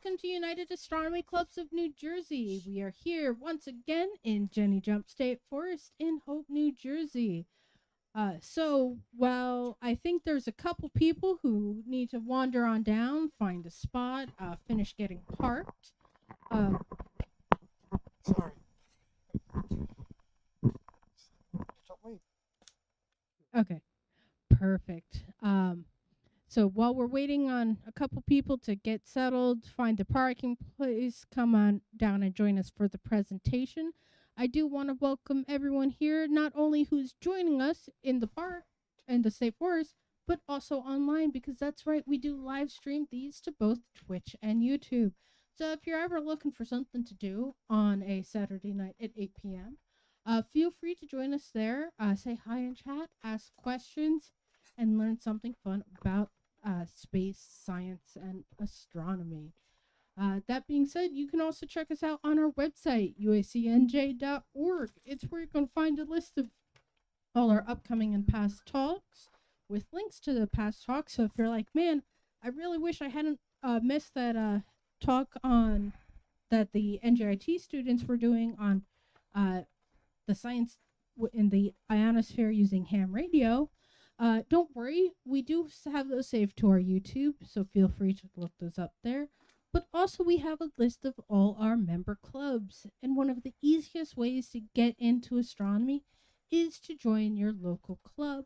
welcome to United Astronomy Clubs of New Jersey. We are here once again in Jenny Jump State Forest in Hope, New Jersey. Well, I think there's a couple people who need to wander on down, find a spot, finish getting parked. Uh, Sorry. okay, perfect. So while we're waiting on a couple people to get settled, find the parking place, come on down and join us for the presentation. I do want to welcome everyone here, not only who's joining us in the park and the State Forest, but also online, because that's right, we do live stream these to both Twitch and YouTube. So if you're ever looking for something to do on a Saturday night at 8 p.m., feel free to join us there, say hi in chat, ask questions, and learn something fun about space, science, and astronomy. That being said, you can also check us out on our website, uacnj.org. It's where you can find a list of all our upcoming and past talks with links to the past talks. So if you're like, man, I really wish I hadn't missed that talk on that the NJIT students were doing on the science in the ionosphere using ham radio, don't worry, we do have those saved to our YouTube, so feel free to look those up there. But also we have a list of all our member clubs, and one of the easiest ways to get into astronomy is to join your local club.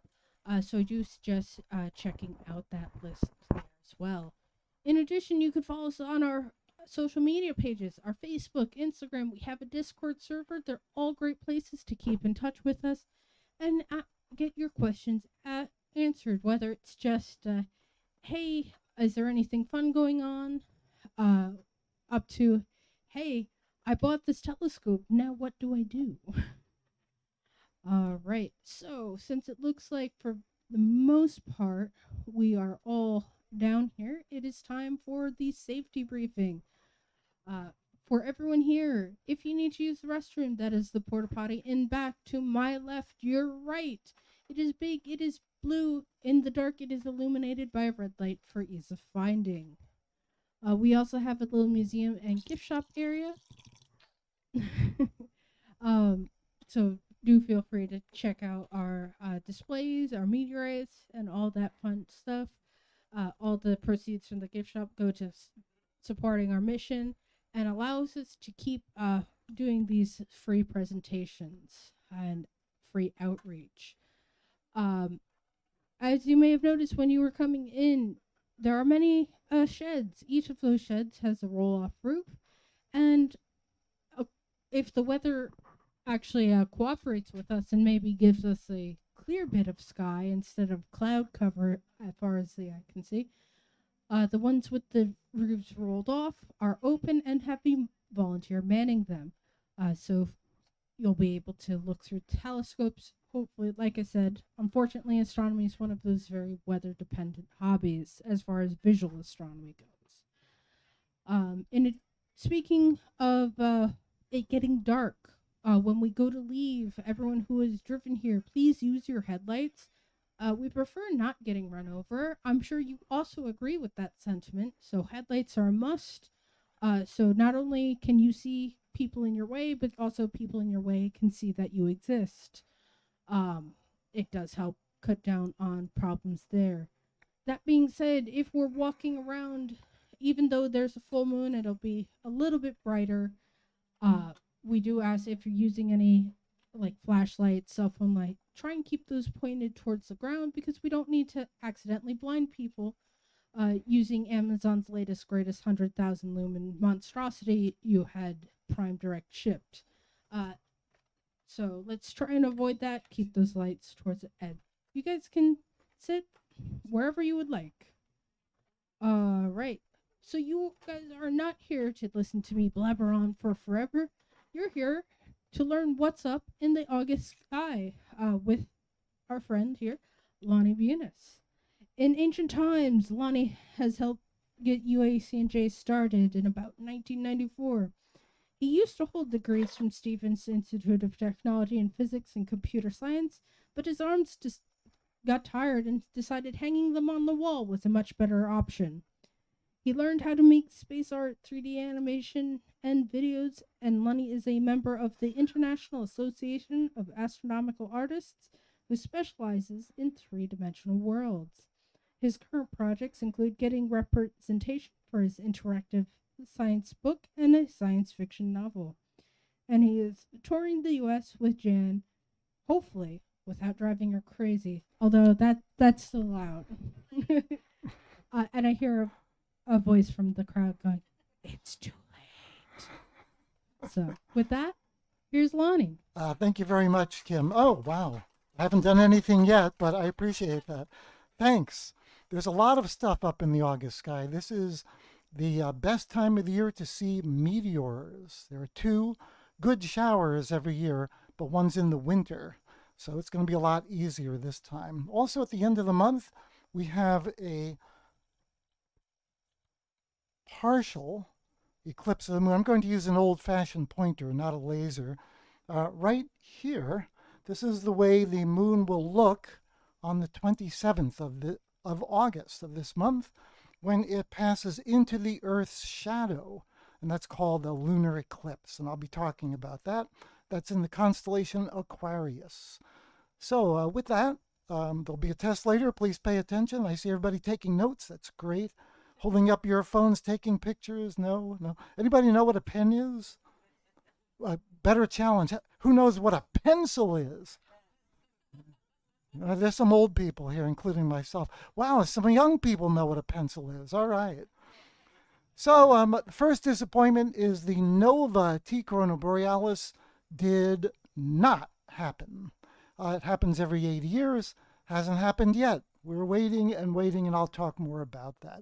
So I do suggest checking out that list there as well. In addition, you can follow us on our social media pages, our Facebook, Instagram. We have a Discord server. They're all great places to keep in touch with us and get your questions answered, whether it's just, hey, is there anything fun going on? Up to, hey, I bought this telescope. Now what do I do? All right. So since it looks like for the most part we are all down here, it is time for the safety briefing. For everyone here, if you need to use the restroom, that is the porta potty in back to my left, your right. It is big, it is blue. In the dark, it is illuminated by a red light for ease of finding. We also have a little museum and gift shop area. So do feel free to check out our displays, our meteorites, and all that fun stuff. All the proceeds from the gift shop go to supporting our mission and allows us to keep doing these free presentations and free outreach. As you may have noticed when you were coming in, there are many sheds. Each of those sheds has a roll-off roof, and if the weather actually cooperates with us and maybe gives us a clear bit of sky instead of cloud cover as far as the eye can see, the ones with the roofs rolled off are open and have a volunteer manning them. So you'll be able to look through telescopes. Hopefully, like I said, unfortunately, astronomy is one of those very weather-dependent hobbies as far as visual astronomy goes. Speaking of it getting dark, when we go to leave, everyone who has driven here, please use your headlights. We prefer not getting run over. I'm sure you also agree with that sentiment. So headlights are a must. So not only can you see people in your way, but also people in your way can see that you exist. It does help cut down on problems there. That being said, if we're walking around, even though there's a full moon, it'll be a little bit brighter. We do ask if you're using any like flashlight, cell phone light, try and keep those pointed towards the ground because we don't need to accidentally blind people using Amazon's latest greatest 100,000 lumen monstrosity you had Prime Direct shipped. So let's try and avoid that. Keep those lights towards the edge. You guys can sit wherever you would like. Right. So you guys are not here to listen to me blabber on for forever. You're here to learn what's up in the August sky with our friend here, Lonny Buinis. In ancient times, Lonny has helped get UACNJ started in about 1994. He used to hold degrees from Stevens Institute of Technology in Physics and Computer Science, but his arms just got tired and decided hanging them on the wall was a much better option. He learned how to make space art, 3D animation, and videos, and Lonny is a member of the International Association of Astronomical Artists who specializes in three-dimensional worlds. His current projects include getting representation for his interactive science book and a science fiction novel. And he is touring the US with Jan, hopefully without driving her crazy, although that's still allowed. And I hear a voice from the crowd going, "It's too late." So, with that, here's Lonnie. Thank you very much, Kim. Oh, wow. I haven't done anything yet, but I appreciate that. Thanks. There's a lot of stuff up in the August sky. This is the best time of the year to see meteors. There are two good showers every year, but one's in the winter. So it's going to be a lot easier this time. Also, at the end of the month, we have a partial eclipse of the moon. I'm going to use an old-fashioned pointer, not a laser. Right here, this is the way the moon will look on the 27th of August of this month when it passes into the Earth's shadow, and that's called a lunar eclipse, and I'll be talking about that. That's in the constellation Aquarius. So with that, there'll be a test later. Please pay attention. I see everybody taking notes. That's great. Holding up your phones, taking pictures. No. Anybody know what a pen is? A better challenge. Who knows what a pencil is? There's some old people here, including myself. Wow, some young people know what a pencil is. All right. So, first disappointment is the nova T Corona Borealis did not happen. It happens every 80 years. Hasn't happened yet. We're waiting, and I'll talk more about that.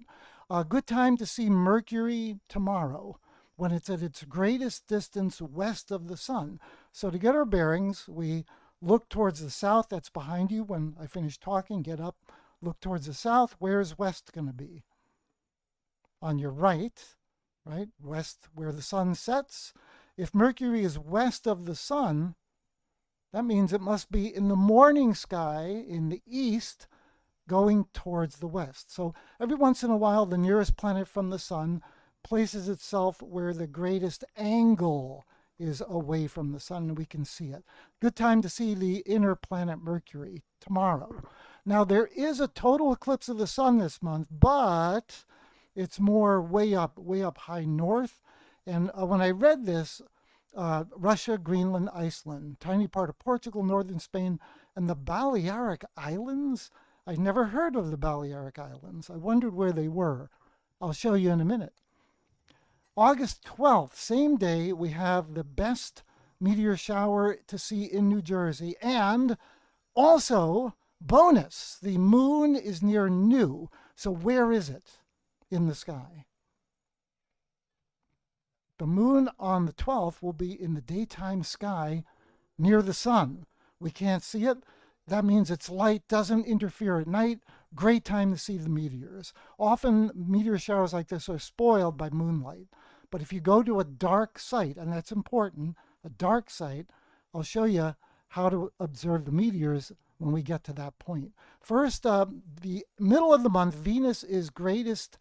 A good time to see Mercury tomorrow when it's at its greatest distance west of the sun. So to get our bearings, we look towards the south. That's behind you. When I finish talking, get up, look towards the south. Where's west going to be? On your right, west where the sun sets. If Mercury is west of the sun, that means it must be in the morning sky in the east going towards the west. So every once in a while, the nearest planet from the sun places itself where the greatest angle is away from the sun, and we can see it. Good time to see the inner planet Mercury tomorrow. Now, there is a total eclipse of the sun this month, but it's more way up high north. And when I read this, Russia, Greenland, Iceland, tiny part of Portugal, northern Spain, and the Balearic Islands. I never heard of the Balearic Islands. I wondered where they were. I'll show you in a minute. August 12th, same day, we have the best meteor shower to see in New Jersey. And also, bonus, the moon is near new. So where is it in the sky? The moon on the 12th will be in the daytime sky near the sun. We can't see it. That means its light doesn't interfere at night. Great time to see the meteors. Often meteor showers like this are spoiled by moonlight. But if you go to a dark site, and that's important, a dark site, I'll show you how to observe the meteors when we get to that point. First, the middle of the month, Venus is greatest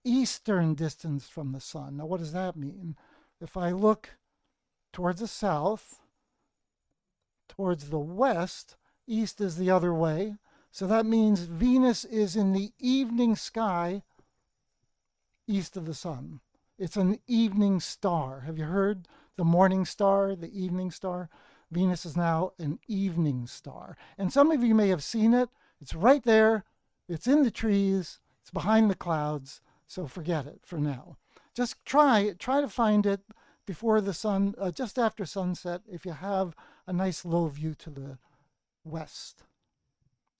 eastern distance from the sun. Now, what does that mean? If I look towards the south, towards the west, east is the other way. So that means Venus is in the evening sky east of the sun. It's an evening star. Have you heard the morning star, the evening star? Venus is now an evening star. And some of you may have seen it. It's right there. It's in the trees. It's behind the clouds. So forget it for now. Just try to find it before the sun, just after sunset, if you have a nice low view to the west.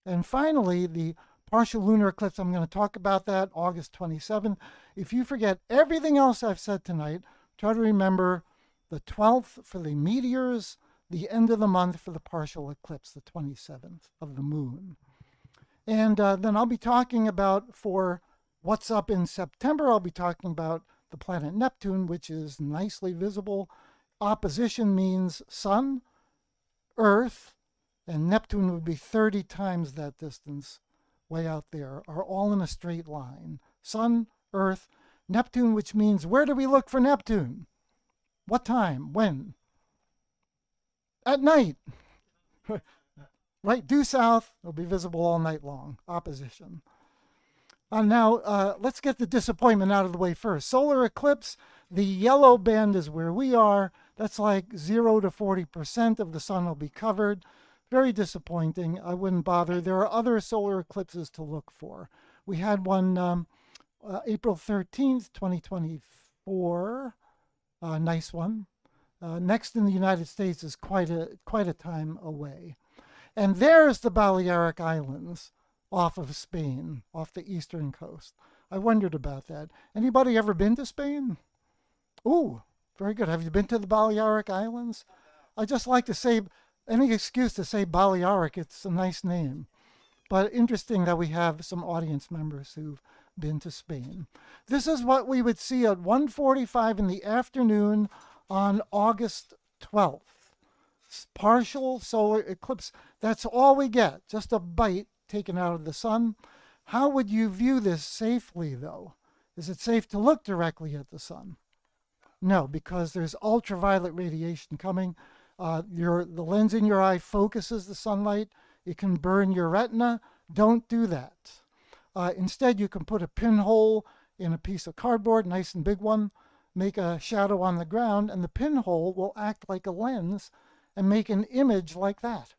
And finally, the partial lunar eclipse, I'm going to talk about that August 27th. If you forget everything else I've said tonight, try to remember the 12th for the meteors, the end of the month for the partial eclipse, the 27th of the moon. And then I'll be talking about, for what's up in September, I'll be talking about the planet Neptune, which is nicely visible. Opposition means sun, Earth, and Neptune would be 30 times that distance way out there, are all in a straight line. Sun, Earth, Neptune, which means where do we look for Neptune? What time? When? At night. Right, due south, it'll be visible all night long. Opposition. Now, let's get the disappointment out of the way first. Solar eclipse, the yellow band is where we are. That's like 0 to 40% of the sun will be covered. Very disappointing. I wouldn't bother. There are other solar eclipses to look for. We had one April 13th, 2024. Nice one. Next in the United States is quite a time away. And there's the Balearic Islands off of Spain, off the eastern coast. I wondered about that. Anybody ever been to Spain? Ooh, very good. Have you been to the Balearic Islands? I just like to say, any excuse to say Balearic, it's a nice name. But interesting that we have some audience members who've been to Spain. This is what we would see at 1:45 in the afternoon on August 12th. Partial solar eclipse. That's all we get, just a bite taken out of the sun. How would you view this safely, though? Is it safe to look directly at the sun? No, because there's ultraviolet radiation coming. The lens in your eye focuses the sunlight. It can burn your retina. Don't do that. Instead, you can put a pinhole in a piece of cardboard, nice and big one, make a shadow on the ground, and the pinhole will act like a lens and make an image like that.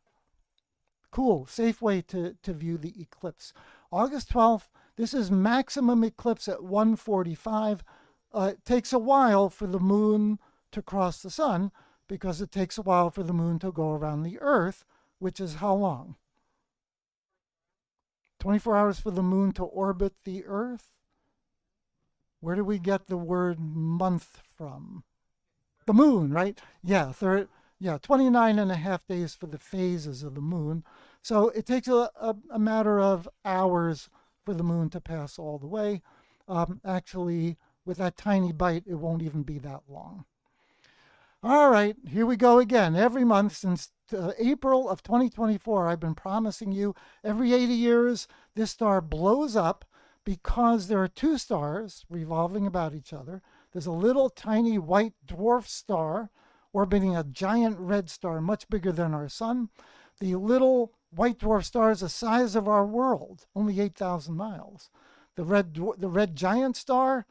Cool, safe way to view the eclipse. August 12th, this is maximum eclipse at 1:45. It takes a while for the moon to cross the sun because it takes a while for the moon to go around the earth, which is how long? 24 hours for the moon to orbit the earth? Where do we get the word month from? The moon, right? Yeah, 29 and a half days for the phases of the moon. So it takes a matter of hours for the moon to pass all the way. Actually, with that tiny bite, it won't even be that long. All right, here we go again. Every month since April of 2024, I've been promising you every 80 years, this star blows up because there are two stars revolving about each other. There's a little tiny white dwarf star orbiting a giant red star much bigger than our sun. The little white dwarf star is the size of our world, only 8,000 miles. The red giant star,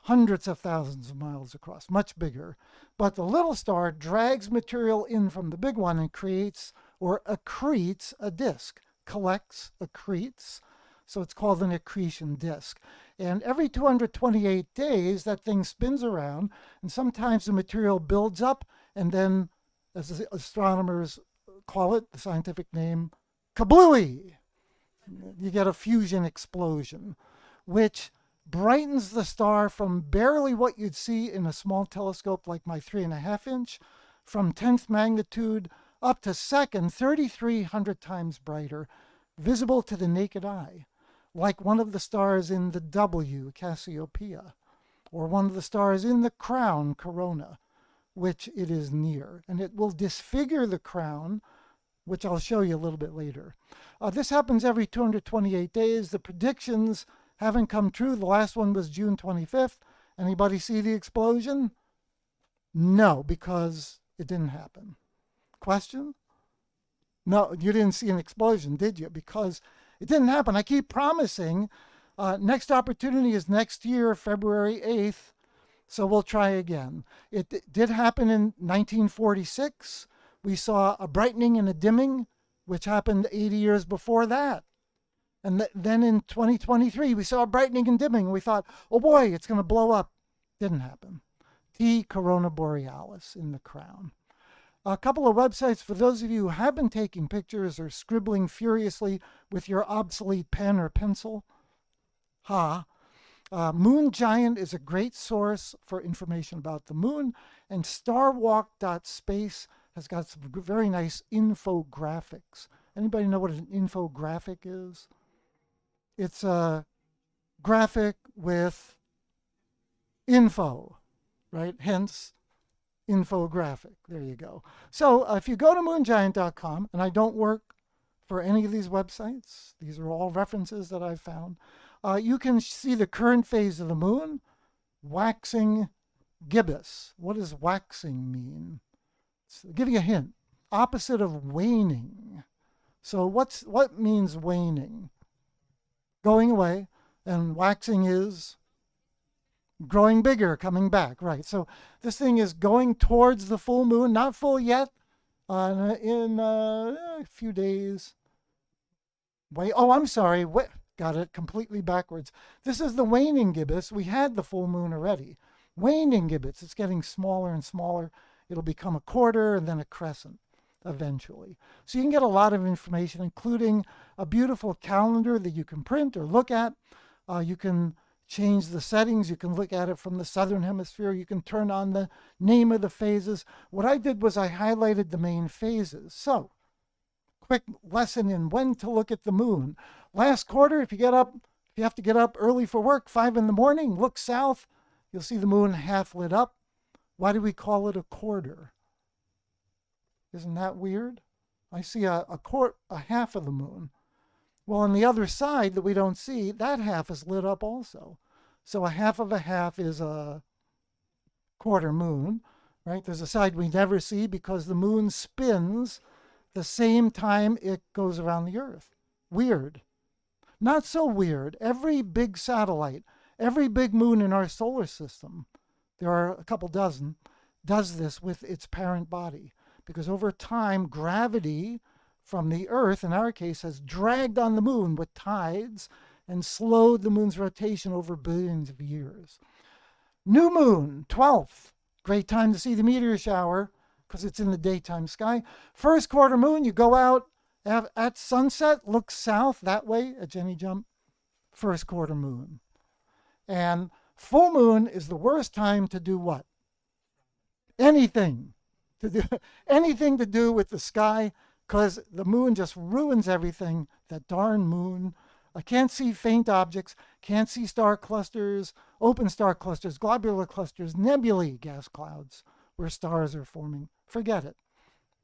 hundreds of thousands of miles across, much bigger. But the little star drags material in from the big one and creates or accretes a disk, collects, accretes. So it's called an accretion disk. And every 228 days, that thing spins around, and sometimes the material builds up, and then, as the astronomers call it, the scientific name, kablooey! You get a fusion explosion, which brightens the star from barely what you'd see in a small telescope like my 3.5-inch, from 10th magnitude up to second, 3,300 times brighter, visible to the naked eye, like one of the stars in the W, Cassiopeia, or one of the stars in the crown, Corona, which it is near. And it will disfigure the crown, which I'll show you a little bit later. This happens every 228 days. The predictions haven't come true. The last one was June 25th. Anybody see the explosion? No, because it didn't happen. Question? No, you didn't see an explosion, did you? Because it didn't happen. I keep promising. Next opportunity is next year, February 8th. So we'll try again. It did happen in 1946. We saw a brightening and a dimming, which happened 80 years before that. And then in 2023, we saw a brightening and dimming. We thought, oh boy, it's going to blow up. Didn't happen. T. Corona Borealis in the crown. A couple of websites for those of you who have been taking pictures or scribbling furiously with your obsolete pen or pencil. Moon Giant is a great source for information about the moon, and starwalk.space has got some very nice infographics. Anybody know what an infographic is? It's a graphic with info, right? Hence, infographic. There you go. So if you go to moongiant.com, and I don't work for any of these websites, these are all references that I've found, you can see the current phase of the moon, waxing gibbous. What does waxing mean? So I'll give you a hint. Opposite of waning. So what means waning? Going away, and waxing is growing bigger, coming back, right? So this thing is going towards the full moon, not full yet. In a few days. Wait, oh, I'm sorry. Got it completely backwards. This is the waning gibbous. We had the full moon already. Waning gibbous. It's getting smaller and smaller. It'll become a quarter and then a crescent eventually. So you can get a lot of information, including a beautiful calendar that you can print or look at. You can change the settings. You can look at it from the southern hemisphere. You can turn on the name of the phases. What I did was I highlighted the main phases. So, quick lesson in when to look at the moon. Last quarter, if you have to get up early for work, 5 in the morning, look south. You'll see the moon half lit up. Why do we call it a quarter? Isn't that weird? I see a half of the moon. Well, on the other side that we don't see, that half is lit up also. So a half of a half is a quarter moon, right? There's a side we never see because the moon spins the same time it goes around the Earth. Weird. Not so weird. Every big satellite, every big moon in our solar system, there are a couple dozen, does this with its parent body. Because over time, gravity from the Earth, in our case, has dragged on the moon with tides and slowed the moon's rotation over billions of years. New moon, 12th. Great time to see the meteor shower because it's in the daytime sky. First quarter moon, you go out at sunset, look south that way at Jenny Jump. First quarter moon. And full moon is the worst time to do what? Anything. To do anything to do with the sky, because the moon just ruins everything. That darn moon. I can't see faint objects, can't see star clusters, open star clusters, globular clusters, nebulae, gas clouds where stars are forming. Forget it.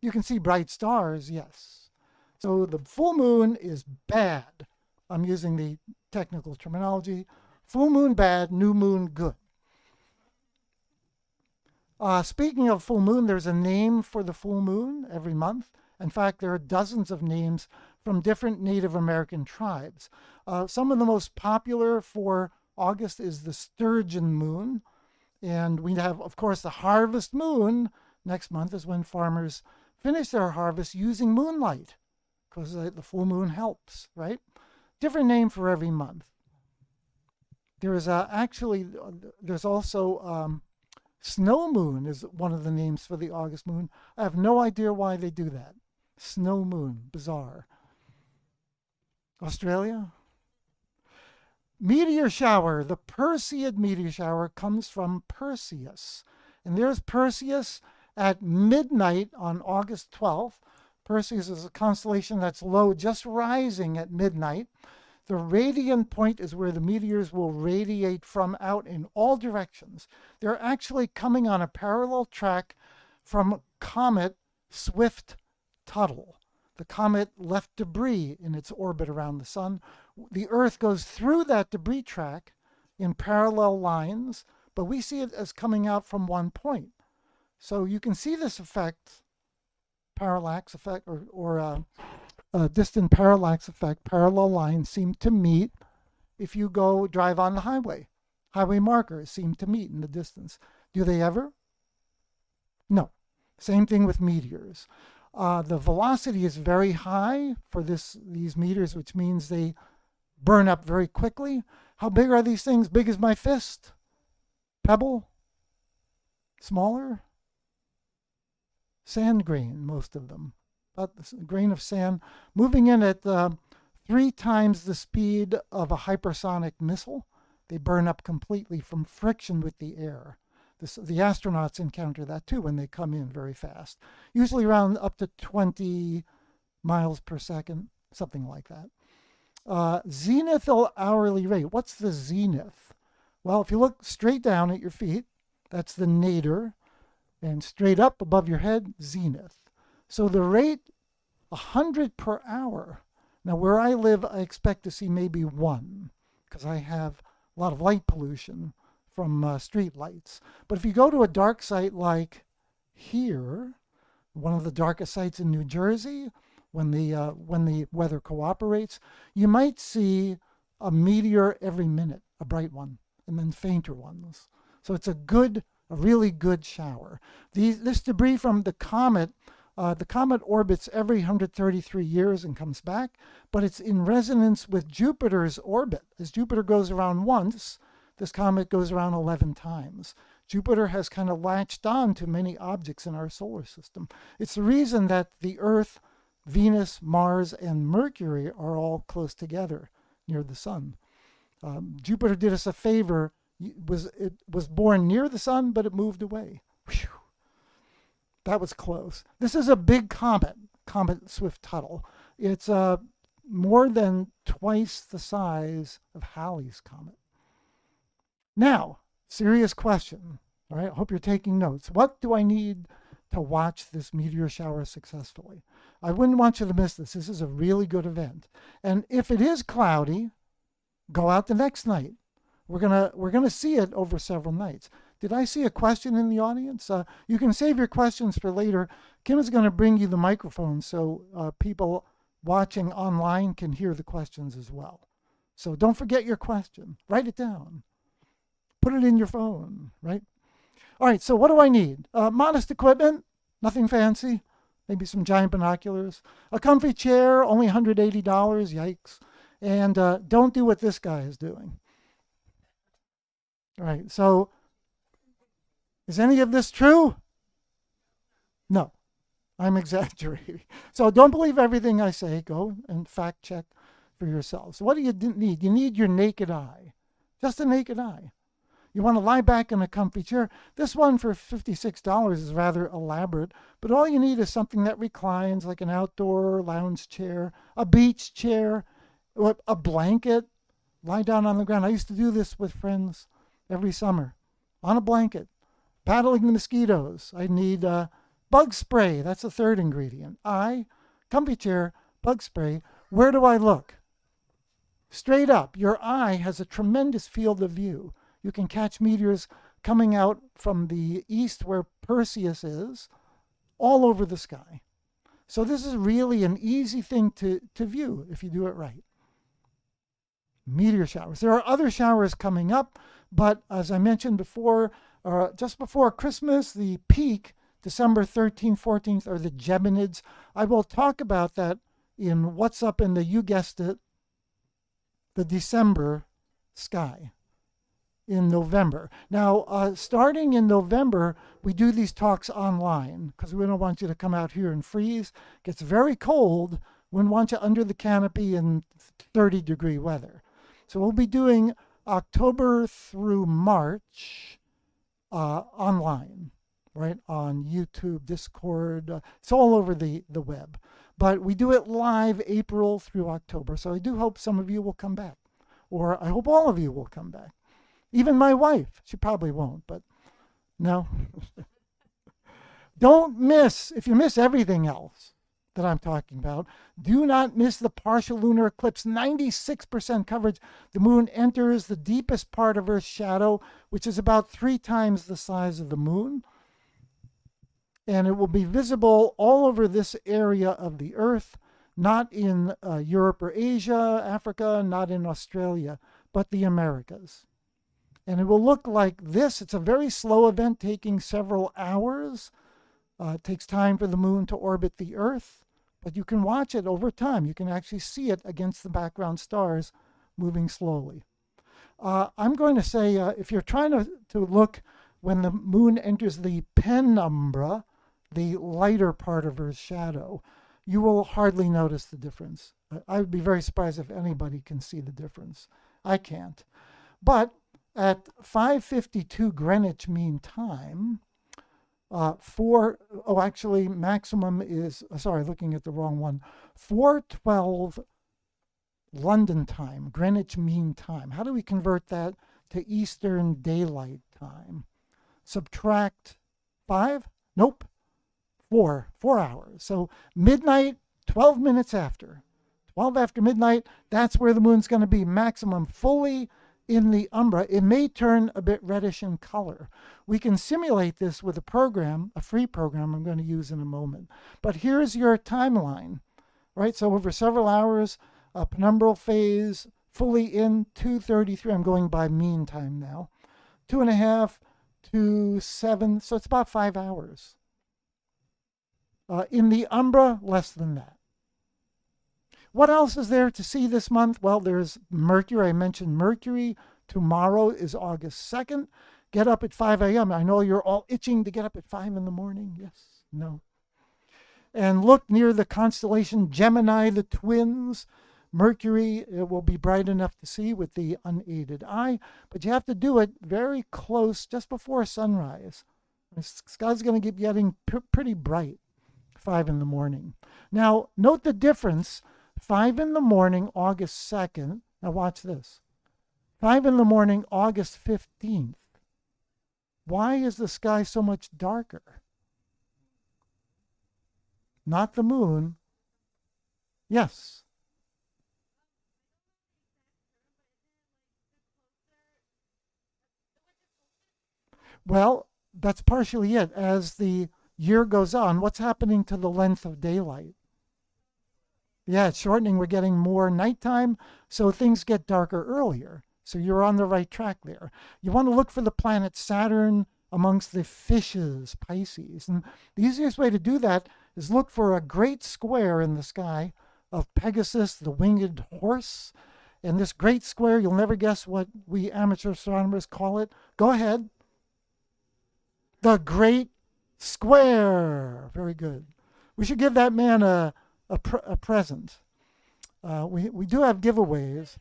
You can see bright stars, yes. So the full moon is bad. I'm using the technical terminology. Full moon bad, new moon good. Speaking of full moon, there's a name for the full moon every month. In fact, there are dozens of names from different Native American tribes. Some of the most popular for August is the sturgeon moon. And we have, of course, the harvest moon. Next month is when farmers finish their harvest using moonlight because the full moon helps, right? Different name for every month. There's also snow moon is one of the names for the August moon. I have no idea why they do that. Snow moon, bizarre. Australia? Meteor shower. The Perseid meteor shower comes from Perseus. And there's Perseus at midnight on August 12th. Perseus is a constellation that's low, just rising at midnight. The radiant point is where the meteors will radiate from out in all directions. They're actually coming on a parallel track from comet Swift-Tuttle. The comet left debris in its orbit around the sun. The Earth goes through that debris track in parallel lines, but we see it as coming out from one point. So you can see this effect, parallax effect, or distant parallax effect. Parallel lines seem to meet if you go drive on the highway. Highway markers seem to meet in the distance. Do they ever? No. Same thing with meteors. The velocity is very high for these meteors, which means they burn up very quickly. How big are these things? Big as my fist? Pebble? Smaller? Sand grain, most of them. About a grain of sand, moving in at 3 times the speed of a hypersonic missile. They burn up completely from friction with the air. The astronauts encounter that too when they come in very fast, usually around up to 20 miles per second, something like that. Zenith hourly rate. What's the zenith? Well, if you look straight down at your feet, that's the nadir, and straight up above your head, zenith. So the rate, 100 per hour. Now, where I live, I expect to see maybe 1 because I have a lot of light pollution from street lights. But if you go to a dark site like here, one of the darkest sites in New Jersey, when the weather cooperates, you might see a meteor every minute, a bright one, and then fainter ones. So it's a really good shower. This debris from the comet orbits every 133 years and comes back, but it's in resonance with Jupiter's orbit. As Jupiter goes around once, this comet goes around 11 times. Jupiter has kind of latched on to many objects in our solar system. It's the reason that the Earth, Venus, Mars, and Mercury are all close together near the sun. Jupiter did us a favor. It was born near the sun, but it moved away. Whew. That was close. This is a big comet, Comet Swift-Tuttle. It's more than twice the size of Halley's Comet. Now, serious question. All right, I hope you're taking notes. What do I need to watch this meteor shower successfully? I wouldn't want you to miss this. This is a really good event. And if it is cloudy, go out the next night. We're gonna see it over several nights. Did I see a question in the audience? You can save your questions for later. Kim is going to bring you the microphone so people watching online can hear the questions as well. So don't forget your question. Write it down. Put it in your phone, right? All right, so what do I need? Modest equipment, nothing fancy. Maybe some giant binoculars. A comfy chair, only $180, yikes. And don't do what this guy is doing. All right, so is any of this true? No, I'm exaggerating. So don't believe everything I say. Go and fact check for yourselves. What do you need? You need your naked eye, just a naked eye. You want to lie back in a comfy chair. This one for $56 is rather elaborate, but all you need is something that reclines, like an outdoor lounge chair, a beach chair, a blanket. Lie down on the ground. I used to do this with friends every summer on a blanket. Battling the mosquitoes. I need bug spray. That's the third ingredient. Comfy chair, bug spray. Where do I look? Straight up. Your eye has a tremendous field of view. You can catch meteors coming out from the east where Perseus is, all over the sky. So this is really an easy thing to view if you do it right. Meteor showers. There are other showers coming up, but as I mentioned before, just before Christmas, the peak, December 13th, 14th, are the Geminids. I will talk about that in What's Up in the, you guessed it, the December sky in November. Now, starting in November, we do these talks online because we don't want you to come out here and freeze. It gets very cold. We want you under the canopy in 30-degree weather. So we'll be doing October through March online, right? On YouTube, Discord. It's all over the web. But we do it live April through October. So I do hope some of you will come back. Or I hope all of you will come back. Even my wife. She probably won't, but no. Don't miss, if you miss everything else that I'm talking about, do not miss the partial lunar eclipse. 96% coverage. The moon enters the deepest part of Earth's shadow, which is about 3 times the size of the moon. And it will be visible all over this area of the Earth, not in Europe or Asia, Africa, not in Australia, but the Americas. And it will look like this. It's a very slow event taking several hours. It takes time for the moon to orbit the Earth, but you can watch it over time. You can actually see it against the background stars moving slowly. I'm going to say, if you're trying to look when the moon enters the penumbra, the lighter part of Earth's shadow, you will hardly notice the difference. I would be very surprised if anybody can see the difference. I can't. But at 5:52 Greenwich Mean Time, maximum is, looking at the wrong one, 4:12 London time, Greenwich Mean Time. How do we convert that to Eastern Daylight Time? Subtract 5? Nope. 4 hours. So midnight, 12 minutes after. 12 after midnight, that's where the moon's going to be maximum fully in the umbra, it may turn a bit reddish in color. We can simulate this with a program, a free program I'm going to use in a moment. But here's your timeline, right? So over several hours, penumbral phase, fully in 2:33. I'm going by mean time now. 2.5 to 7, so it's about 5 hours. In the umbra, less than that. What else is there to see this month? Well, there's Mercury. I mentioned Mercury. Tomorrow is August 2nd. Get up at 5 a.m. I know you're all itching to get up at 5 in the morning. Yes? No? And look near the constellation Gemini, the twins. Mercury, it will be bright enough to see with the unaided eye, but you have to do it very close, just before sunrise. The sky's going to keep getting pretty bright, 5 in the morning. Now, note the difference. 5 in the morning, August 2nd. Now, watch this. 5 in the morning, August 15th. Why is the sky so much darker? Not the moon. Yes. Well, that's partially it. As the year goes on, what's happening to the length of daylight? Yeah, it's shortening. We're getting more nighttime, so things get darker earlier. So you're on the right track there. You want to look for the planet Saturn amongst the fishes, Pisces. And the easiest way to do that is look for a great square in the sky of Pegasus, the winged horse. And this great square, you'll never guess what we amateur astronomers call it. Go ahead. The Great Square. Very good. We should give that man a present. We do have giveaways.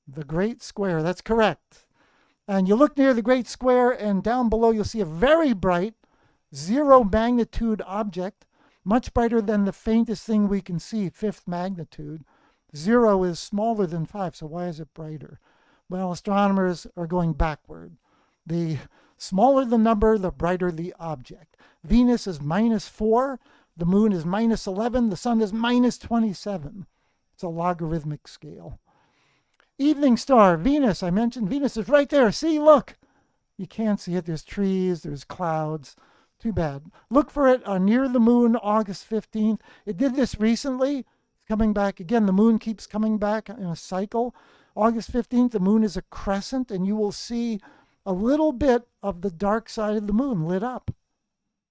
The Great Square, that's correct. And you look near the Great Square, and down below you'll see a very bright, 0 magnitude object, much brighter than the faintest thing we can see, 5th magnitude. 0 is smaller than 5, so why is it brighter? Well, astronomers are going backward. The smaller the number, the brighter the object. Venus is -4, the moon is -11, the sun is -27. It's a logarithmic scale. Evening star, Venus. I mentioned Venus is right there. See, look. You can't see it. There's trees, there's clouds. Too bad. Look for it near the moon, August 15th. It did this recently. It's coming back again. The moon keeps coming back in a cycle. August 15th, the moon is a crescent, and you will see a little bit of the dark side of the moon lit up.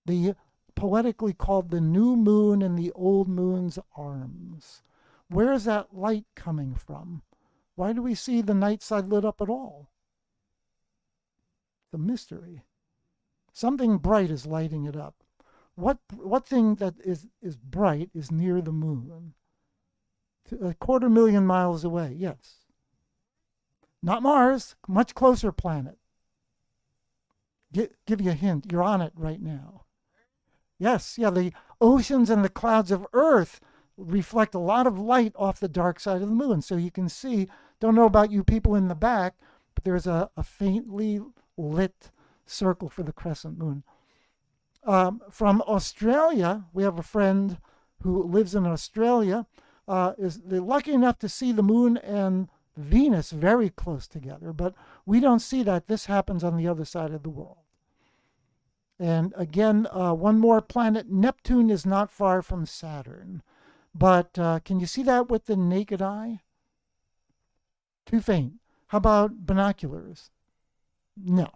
The poetically called the new moon in the old moon's arms. Where is that light coming from? Why do we see the night side lit up at all? The mystery. Something bright is lighting it up. What thing that is bright is near the moon? A 250,000 miles away, yes. Not Mars, much closer planet. Give you a hint. You're on it right now. Yes, yeah, the oceans and the clouds of Earth reflect a lot of light off the dark side of the moon. So you can see, don't know about you people in the back, but there's a faintly lit circle for the crescent moon. From Australia, we have a friend who lives in Australia. They're lucky enough to see the moon and Venus very close together, but we don't see that. This happens on the other side of the world. And again, one more planet. Neptune is not far from Saturn. But can you see that with the naked eye? Too faint. How about binoculars? No.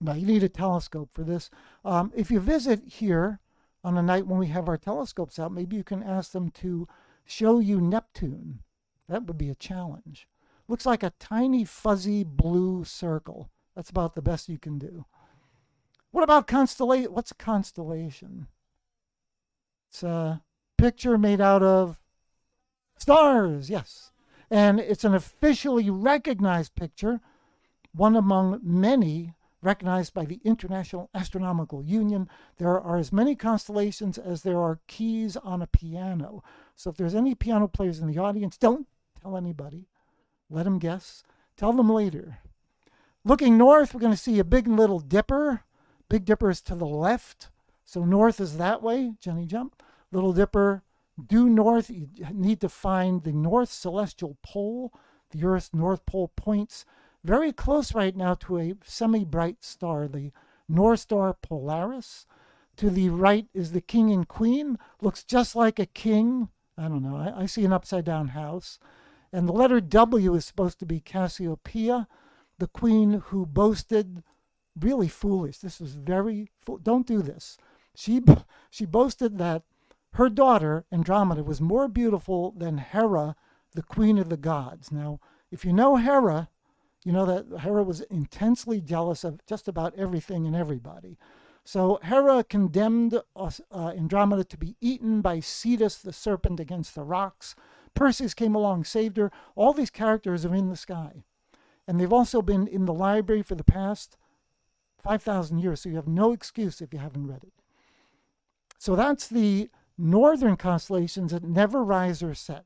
No, you need a telescope for this. If you visit here on a night when we have our telescopes out, maybe you can ask them to show you Neptune. That would be a challenge. Looks like a tiny fuzzy blue circle. That's about the best you can do. What about constellation? What's a constellation? It's a picture made out of stars, yes. And it's an officially recognized picture, one among many recognized by the International Astronomical Union. There are as many constellations as there are keys on a piano. So if there's any piano players in the audience, don't tell anybody. Let them guess. Tell them later. Looking north, we're going to see a big Little Dipper. Big Dipper is to the left. So north is that way. Jenny jump. Little Dipper due north. You need to find the North Celestial Pole. The Earth's North Pole points very close right now to a semi-bright star, the North Star Polaris. To the right is the king and queen. Looks just like a king. I don't know. I see an upside down house. And the letter W is supposed to be Cassiopeia, the queen who boasted, really foolish. This was don't do this. She she boasted that her daughter Andromeda was more beautiful than Hera, the queen of the gods. Now, if you know Hera, you know that Hera was intensely jealous of just about everything and everybody. So Hera condemned Andromeda to be eaten by Cetus the serpent against the rocks. Perseus came along, saved her. All these characters are in the sky. And they've also been in the library for the past 5,000 years, so you have no excuse if you haven't read it. So that's the northern constellations that never rise or set.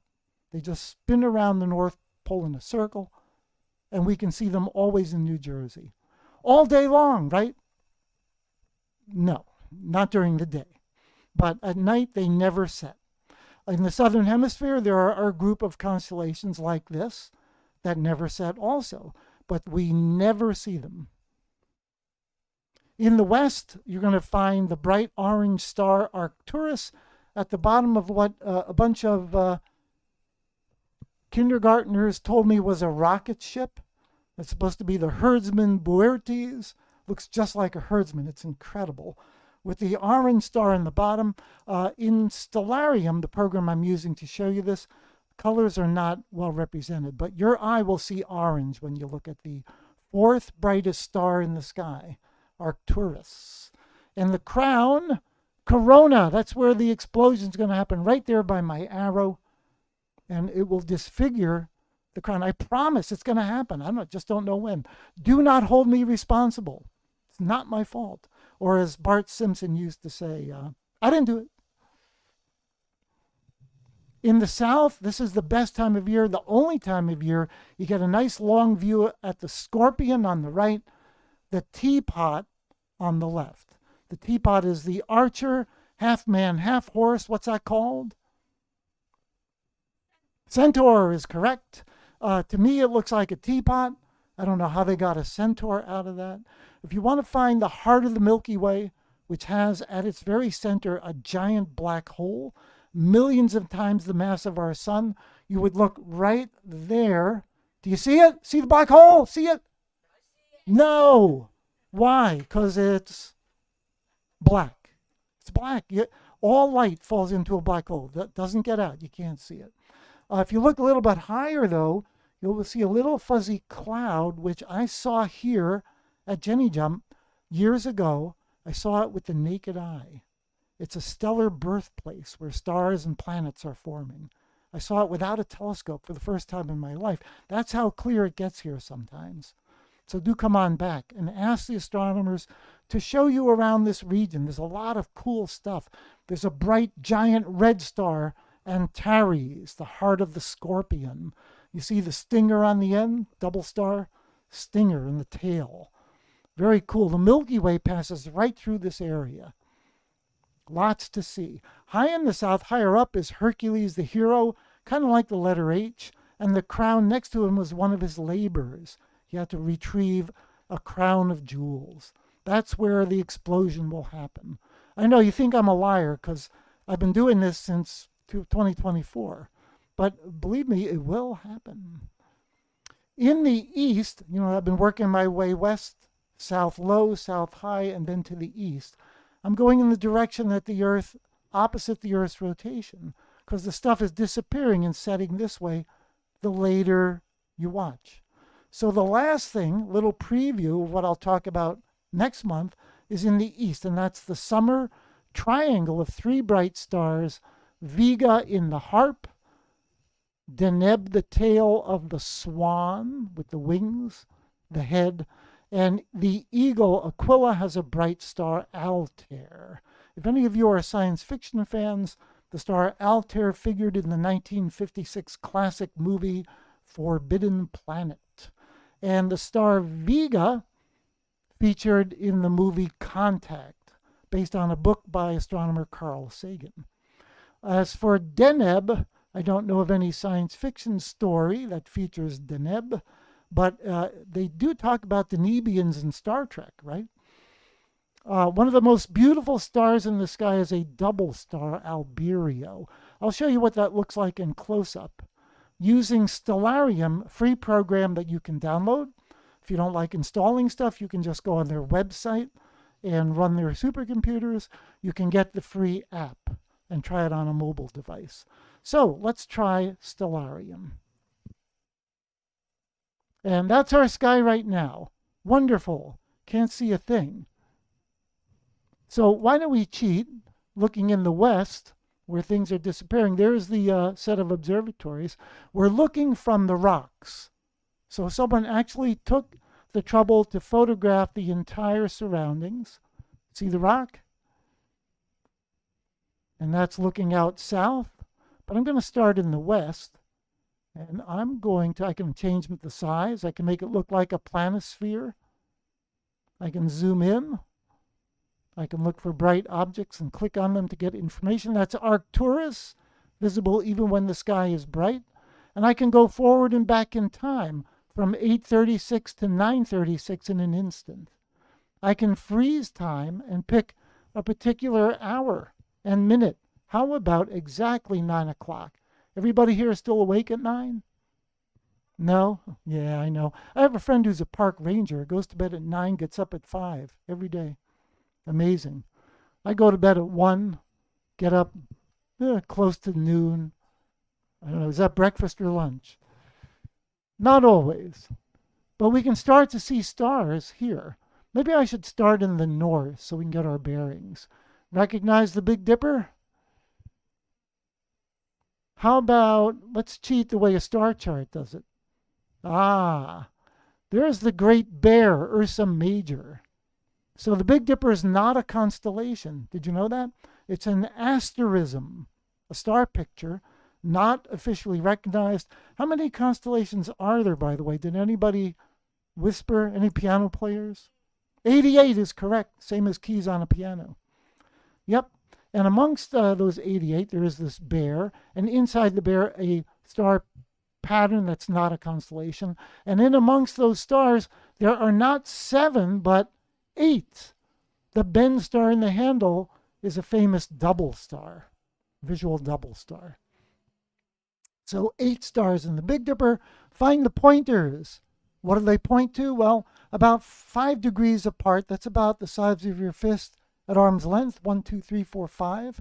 They just spin around the North Pole in a circle, and we can see them always in New Jersey. All day long, right? No, not during the day. But at night, they never set. In the southern hemisphere, there are a group of constellations like this that never set also, but we never see them. In the west, you're going to find the bright orange star Arcturus at the bottom of what a bunch of kindergartners told me was a rocket ship. It's supposed to be the herdsman Boertes. Looks just like a herdsman. It's incredible. With the orange star in the bottom. In Stellarium, the program I'm using to show you this, colors are not well represented, but your eye will see orange when you look at the fourth brightest star in the sky, Arcturus. And the crown, Corona. That's where the explosion is going to happen, right there by my arrow. And it will disfigure the crown. I promise it's going to happen. Just don't know when. Do not hold me responsible. It's not my fault. Or as Bart Simpson used to say, I didn't do it. In the south, this is the best time of year, the only time of year. You get a nice long view at the scorpion on the right, the teapot on the left. The teapot is the archer, half man, half horse. What's that called? Centaur is correct. To me, it looks like a teapot. I don't know how they got a centaur out of that. If you want to find the heart of the Milky Way, which has at its very center a giant black hole, millions of times the mass of our sun, you would look right there. Do you see it? See the black hole? See it? No. Why? Because it's black. It's black. All light falls into a black hole. That doesn't get out. You can't see it. If you look a little bit higher, though, you'll see a little fuzzy cloud, which I saw here at Jenny Jump years ago. I saw it with the naked eye. It's a stellar birthplace where stars and planets are forming. I saw it without a telescope for the first time in my life. That's how clear it gets here sometimes. So do come on back and ask the astronomers to show you around this region. There's a lot of cool stuff. There's a bright giant red star, Antares, the heart of the scorpion. You see the stinger on the end, double star, stinger in the tail. Very cool. The Milky Way passes right through this area. Lots to see. High in the south, higher up, is Hercules the hero, kind of like the letter H, and the crown next to him was one of his labors. He had to retrieve a crown of jewels. That's where the explosion will happen. I know you think I'm a liar because I've been doing this since 2024, but believe me, it will happen. In the east, I've been working my way west, south low, south high, and then to the east. I'm going in the direction that the Earth, opposite the Earth's rotation, because the stuff is disappearing and setting this way the later you watch. So the last thing, little preview of what I'll talk about next month, is in the east, and that's the summer triangle of three bright stars, Vega in the harp, Deneb the tail of the swan with the wings, the head, and the eagle Aquila has a bright star, Altair. If any of you are science fiction fans, the star Altair figured in the 1956 classic movie Forbidden Planet. And the star Vega featured in the movie Contact, based on a book by astronomer Carl Sagan. As for Deneb, I don't know of any science fiction story that features Deneb, but they do talk about the Nebians in Star Trek, right? One of the most beautiful stars in the sky is a double star, Alberio. I'll show you what that looks like in close up. Using Stellarium, free program that you can download. If you don't like installing stuff, you can just go on their website and run their supercomputers. You can get the free app and try it on a mobile device. So let's try Stellarium. And that's our sky right now. Wonderful. Can't see a thing. So why don't we cheat, looking in the west where things are disappearing? There's the set of observatories. We're looking from the rocks. So someone actually took the trouble to photograph the entire surroundings. See the rock? And that's looking out south. But I'm going to start in the west. And I can change the size. I can make it look like a planisphere. I can zoom in. I can look for bright objects and click on them to get information. That's Arcturus, visible even when the sky is bright. And I can go forward and back in time from 8:36 to 9:36 in an instant. I can freeze time and pick a particular hour and minute. How about exactly 9 o'clock? Everybody here is still awake at 9? No? Yeah, I know. I have a friend who's a park ranger, goes to bed at 9, gets up at 5 every day. Amazing. I go to bed at 1, get up close to noon. I don't know, is that breakfast or lunch? Not always. But we can start to see stars here. Maybe I should start in the north so we can get our bearings. Recognize the Big Dipper? How about, let's cheat the way a star chart does it. Ah, there's the Great Bear, Ursa Major. So the Big Dipper is not a constellation. Did you know that? It's an asterism, a star picture, not officially recognized. How many constellations are there, by the way? Did anybody whisper? Any piano players? 88 is correct, same as keys on a piano. Yep. And amongst those 88, there is this bear, and inside the bear, a star pattern that's not a constellation. And in amongst those stars, there are not 7, but 8. The Benn star in the handle is a famous double star, visual double star. So 8 stars in the Big Dipper. Find the pointers. What do they point to? Well, about 5 degrees apart. That's about the size of your fist at arm's length. 1, 2, 3, 4, 5.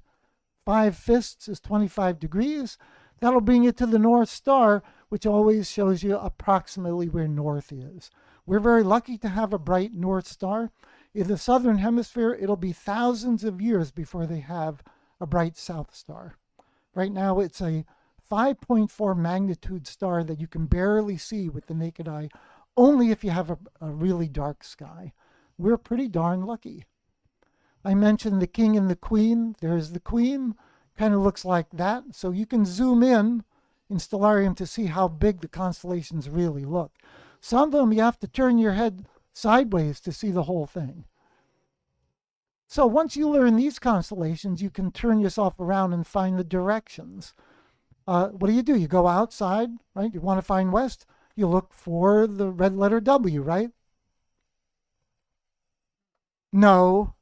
5 fists is 25 degrees. That'll bring you to the North Star, which always shows you approximately where north is. We're very lucky to have a bright North Star. In the southern hemisphere, it'll be thousands of years before they have a bright South Star. Right now, it's a 5.4 magnitude star that you can barely see with the naked eye, only if you have a really dark sky. We're pretty darn lucky. I mentioned the king and the queen. There's the queen, kind of looks like that. So you can zoom in Stellarium to see how big the constellations really look. Some of them you have to turn your head sideways to see the whole thing. So once you learn these constellations, you can turn yourself around and find the directions. What do? You go outside, right? You want to find west, you look for the red letter W, right? No,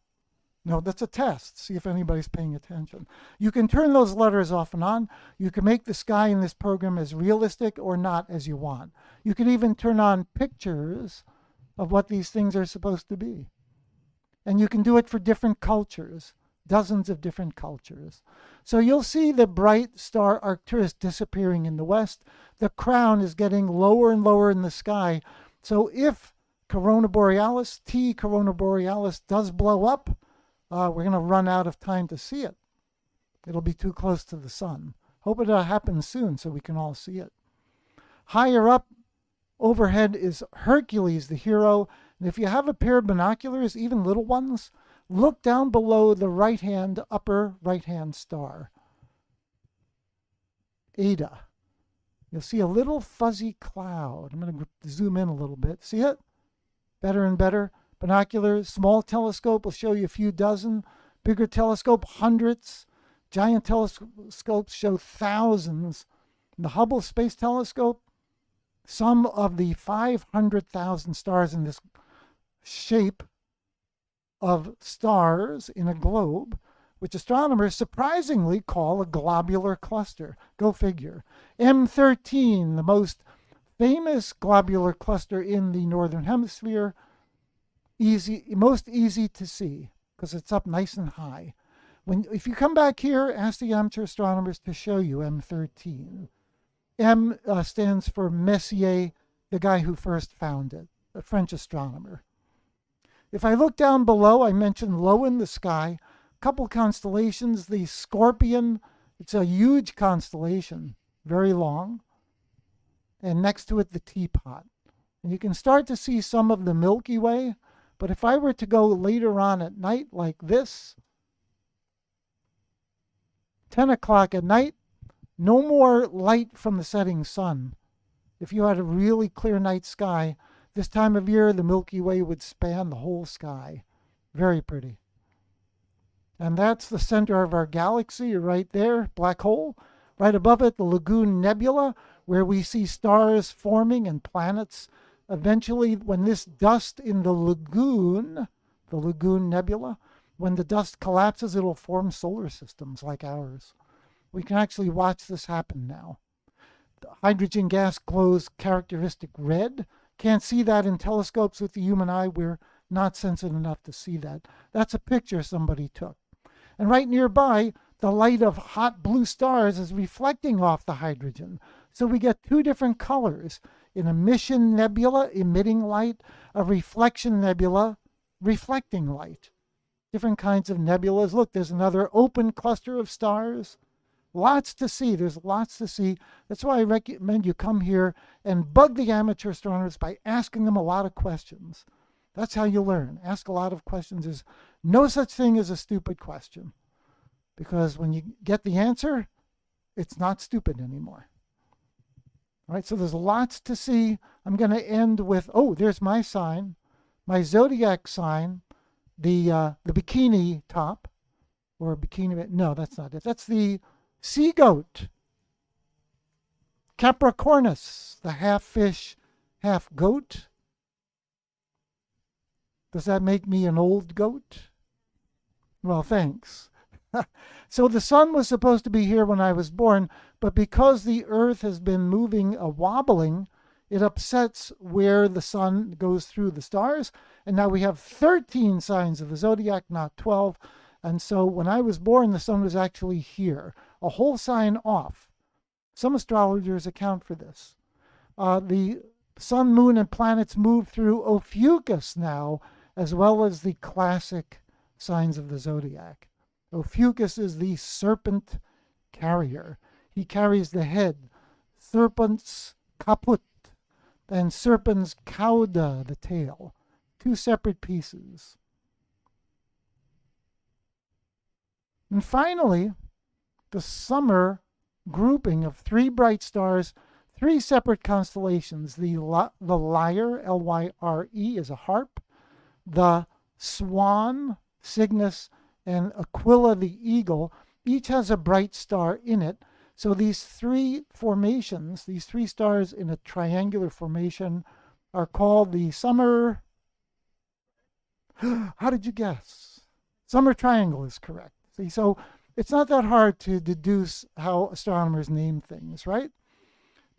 that's a test. See if anybody's paying attention. You can turn those letters off and on. You can make the sky in this program as realistic or not as you want. You can even turn on pictures of what these things are supposed to be. And you can do it for different cultures, dozens of different cultures. So you'll see the bright star Arcturus disappearing in the west. The crown is getting lower and lower in the sky. So if Corona Borealis, T Corona Borealis, does blow up, we're going to run out of time to see it. It'll be too close to the sun. Hope it happens soon so we can all see it. Higher up, overhead is Hercules, the hero. And if you have a pair of binoculars, even little ones, look down below the upper right-hand star. Eta. You'll see a little fuzzy cloud. I'm going to zoom in a little bit. See it? Better and better. Binoculars, small telescope will show you a few dozen. Bigger telescope, hundreds. Giant telescopes show thousands. The Hubble Space Telescope, some of the 500,000 stars in this shape of stars in a globe, which astronomers surprisingly call a globular cluster. Go figure. M13, the most famous globular cluster in the northern hemisphere, most easy to see because it's up nice and high. If you come back here, ask the amateur astronomers to show you M13. M stands for Messier, the guy who first found it, a French astronomer. If I look down below, I mentioned low in the sky, a couple constellations. The Scorpion, it's a huge constellation, very long, and next to it the Teapot. And you can start to see some of the Milky Way, but if I were to go later on at night like this, 10 o'clock at night, no more light from the setting sun. If you had a really clear night sky, this time of year, the Milky Way would span the whole sky. Very pretty. And that's the center of our galaxy right there, black hole. Right above it, the Lagoon Nebula, where we see stars forming and planets. Eventually, when this dust in the Lagoon Nebula, when the dust collapses, it'll form solar systems like ours. We can actually watch this happen now. The hydrogen gas glows characteristic red. Can't see that in telescopes with the human eye. We're not sensitive enough to see that. That's a picture somebody took. And right nearby, the light of hot blue stars is reflecting off the hydrogen. So we get two different colors: an emission nebula emitting light, a reflection nebula reflecting light. Different kinds of nebulas. Look, there's another open cluster of stars. Lots to see. There's lots to see. That's why I recommend you come here and bug the amateur astronomers by asking them a lot of questions. That's how you learn. Ask a lot of questions. There's no such thing as a stupid question, because when you get the answer, it's not stupid anymore. All right, so there's lots to see. I'm going to end with, there's my sign, my zodiac sign, the bikini top, or bikini, no, that's not it. That's the sea goat, Capricornus, the half fish, half goat. Does that make me an old goat? Well, thanks. So the sun was supposed to be here when I was born, but because the earth has been moving, wobbling, it upsets where the sun goes through the stars. And now we have 13 signs of the zodiac, not 12. And so when I was born, the sun was actually here, a whole sign off. Some astrologers account for this. The sun, moon, and planets move through Ophiuchus now, as well as the classic signs of the zodiac. Ophiuchus is the serpent carrier. He carries the head, serpent's caput, and serpent's cauda, the tail. Two separate pieces. And finally, the summer grouping of three bright stars, three separate constellations. The Lyre, Lyre, is a harp. The Swan, Cygnus, and Aquila the eagle, each has a bright star in it. So these three formations, these three stars in a triangular formation, are called the summer. How did you guess? Summer triangle is correct. See, so it's not that hard to deduce how astronomers name things, right?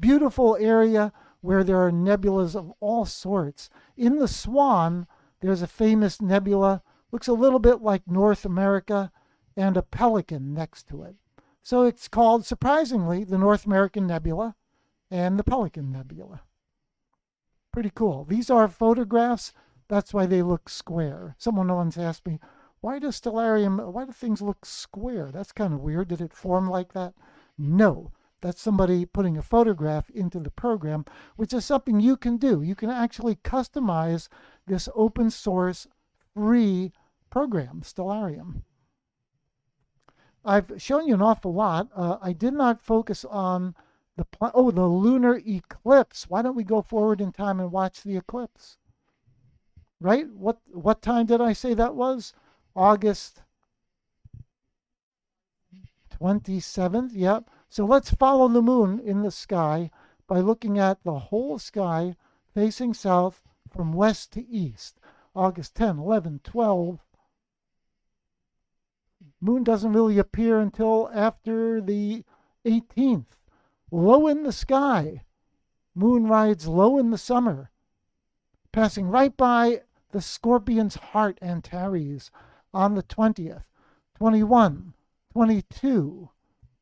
Beautiful area where there are nebulas of all sorts. In the Swan, there's a famous nebula, looks a little bit like North America, and a pelican next to it. So it's called, surprisingly, the North American Nebula and the Pelican Nebula. Pretty cool. These are photographs. That's why they look square. Someone once asked me, why do things look square? That's kind of weird. Did it form like that? No. That's somebody putting a photograph into the program, which is something you can do. You can actually customize this open source free program, Stellarium. I've shown you an awful lot. I did not focus on the lunar eclipse. Why don't we go forward in time and watch the eclipse? Right? What time did I say that was? August 27th. Yep. So let's follow the moon in the sky by looking at the whole sky facing south from west to east. August 10, 11, 12. Moon doesn't really appear until after the 18th. Low in the sky. Moon rides low in the summer, passing right by the Scorpion's heart Antares on the 20th. 21, 22,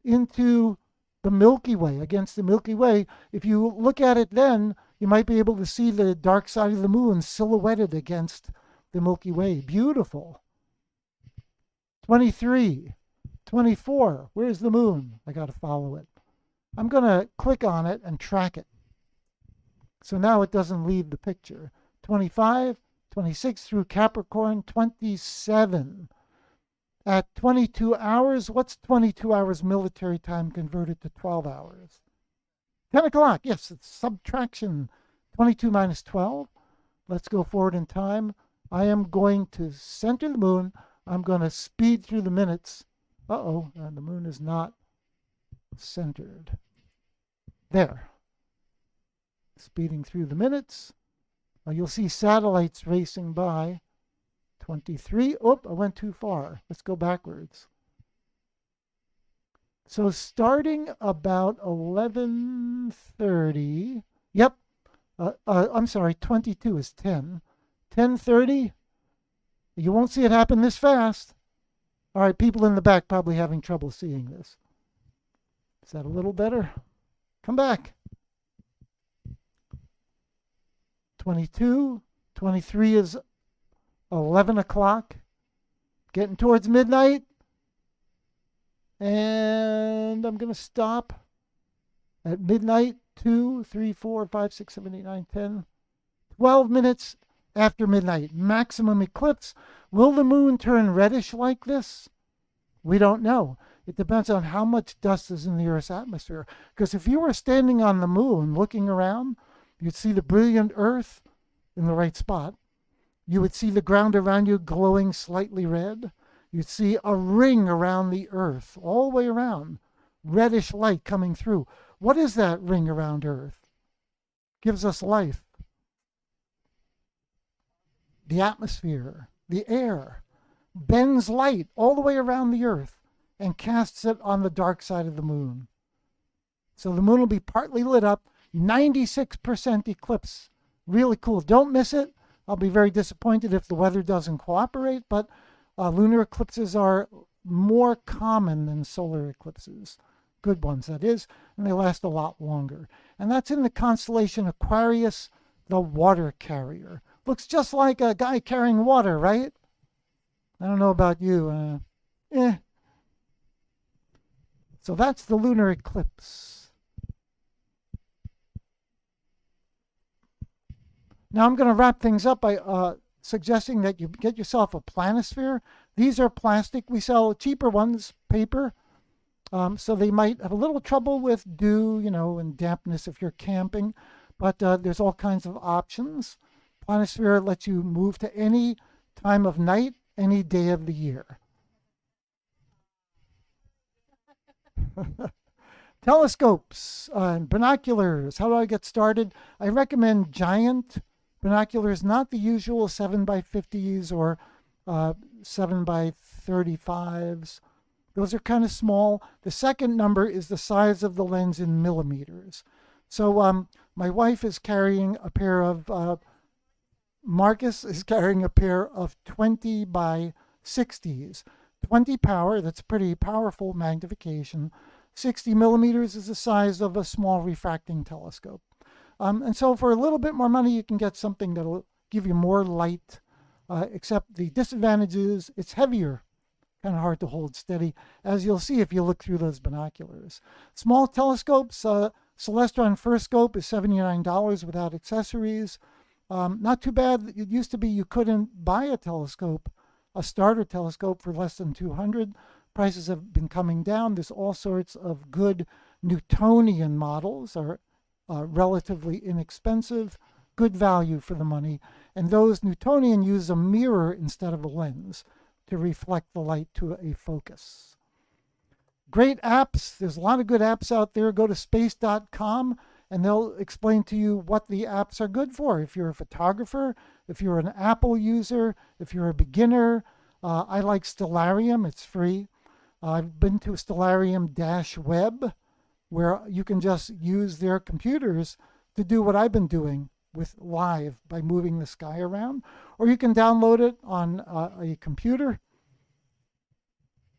into the Milky Way, against the Milky Way. If you look at it then, you might be able to see the dark side of the moon silhouetted against the Milky Way. Beautiful. 23, 24. Where's the moon? I got to follow it. I'm going to click on it and track it. So now it doesn't leave the picture. 25, 26 through Capricorn, 27. At 22 hours, what's 22 hours military time converted to 12 hours? 10 o'clock. Yes, it's subtraction. 22 minus 12. Let's go forward in time. I am going to center the moon. I'm going to speed through the minutes. Uh-oh, the moon is not centered. There. Speeding through the minutes. You'll see satellites racing by. 23. Oh, I went too far. Let's go backwards. So starting about 11:30. Yep. I'm sorry. 22 is 10. 10:30. You won't see it happen this fast. All right, people in the back probably having trouble seeing this. Is that a little better? Come back. 22. 23 is 11 o'clock. Getting towards midnight. And I'm going to stop at midnight. 2, 3, 4, 5, 6, 7, 8, 9, 10. 12 minutes after midnight. Maximum eclipse. Will the moon turn reddish like this? We don't know. It depends on how much dust is in the Earth's atmosphere. Because if you were standing on the moon looking around, you'd see the brilliant Earth in the right spot. You would see the ground around you glowing slightly red. You'd see a ring around the Earth, all the way around, reddish light coming through. What is that ring around Earth? Gives us life. The atmosphere, the air, bends light all the way around the Earth and casts it on the dark side of the moon. So the moon will be partly lit up, 96% eclipse. Really cool. Don't miss it. I'll be very disappointed if the weather doesn't cooperate, but lunar eclipses are more common than solar eclipses. Good ones, that is, and they last a lot longer. And that's in the constellation Aquarius, the water carrier. Looks just like a guy carrying water, right? I don't know about you. So that's the lunar eclipse. Now I'm going to wrap things up by suggesting that you get yourself a planisphere. These are plastic. We sell cheaper ones, paper. So they might have a little trouble with dew, and dampness if you're camping. But there's all kinds of options. Planisphere lets you move to any time of night, any day of the year. Telescopes and binoculars. How do I get started? I recommend giant binoculars, not the usual 7x50s or 7x35s. Those are kind of small. The second number is the size of the lens in millimeters. So my wife is carrying a pair of, Marcus is carrying a pair of 20x60s. 20 power, that's pretty powerful magnification. 60 millimeters is the size of a small refracting telescope. And so for a little bit more money, you can get something that'll give you more light, except the disadvantage is it's heavier, kind of hard to hold steady, as you'll see if you look through those binoculars. Small telescopes, Celestron First Scope is $79 without accessories. Not too bad. It used to be you couldn't buy a telescope, a starter telescope, for less than $200. Prices have been coming down. There's all sorts of good Newtonian models are relatively inexpensive, good value for the money. And those Newtonian use a mirror instead of a lens to reflect the light to a focus. Great apps. There's a lot of good apps out there. Go to space.com and they'll explain to you what the apps are good for. If you're a photographer, if you're an Apple user, if you're a beginner, I like Stellarium, it's free. I've been to Stellarium-Web, where you can just use their computers to do what I've been doing with live by moving the sky around. Or you can download it on a computer.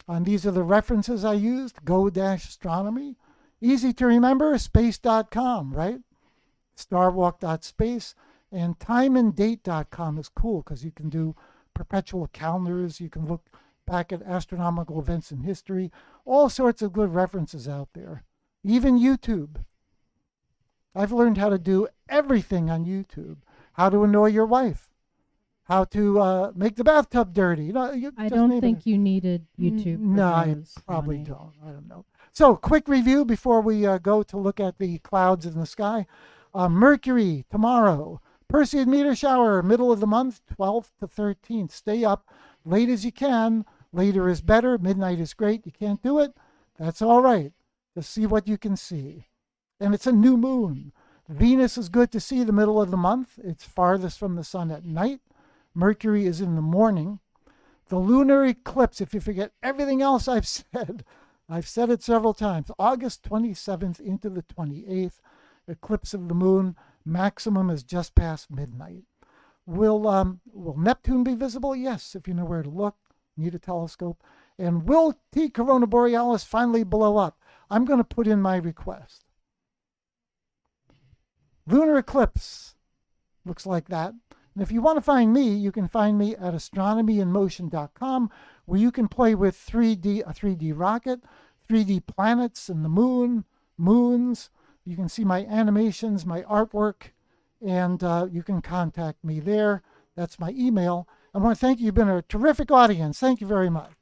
And these are the references I used: Go-Astronomy. Easy to remember, space.com, right? Starwalk.space. And timeanddate.com is cool because you can do perpetual calendars. You can look back at astronomical events in history. All sorts of good references out there. Even YouTube. I've learned how to do everything on YouTube. How to annoy your wife. How to make the bathtub dirty. I don't think you needed YouTube. No, I probably don't. I don't know. So, quick review before we go to look at the clouds in the sky. Mercury tomorrow. Perseid meteor shower, middle of the month, 12th to 13th. Stay up late as you can. Later is better. Midnight is great. You can't do it. That's all right. Just see what you can see. And it's a new moon. Venus is good to see the middle of the month. It's farthest from the sun at night. Mercury is in the morning. The lunar eclipse, if you forget everything else I've said it several times. August 27th into the 28th. Eclipse of the moon. Maximum is just past midnight. Will Neptune be visible? Yes, if you know where to look. Need a telescope. And will T Corona Borealis finally blow up? I'm going to put in my request. Lunar eclipse looks like that. And if you want to find me, you can find me at astronomyinmotion.com, where you can play with a 3D rocket, 3D planets and the moons. You can see my animations, my artwork, and you can contact me there. That's my email. I want to thank you. You've been a terrific audience. Thank you very much.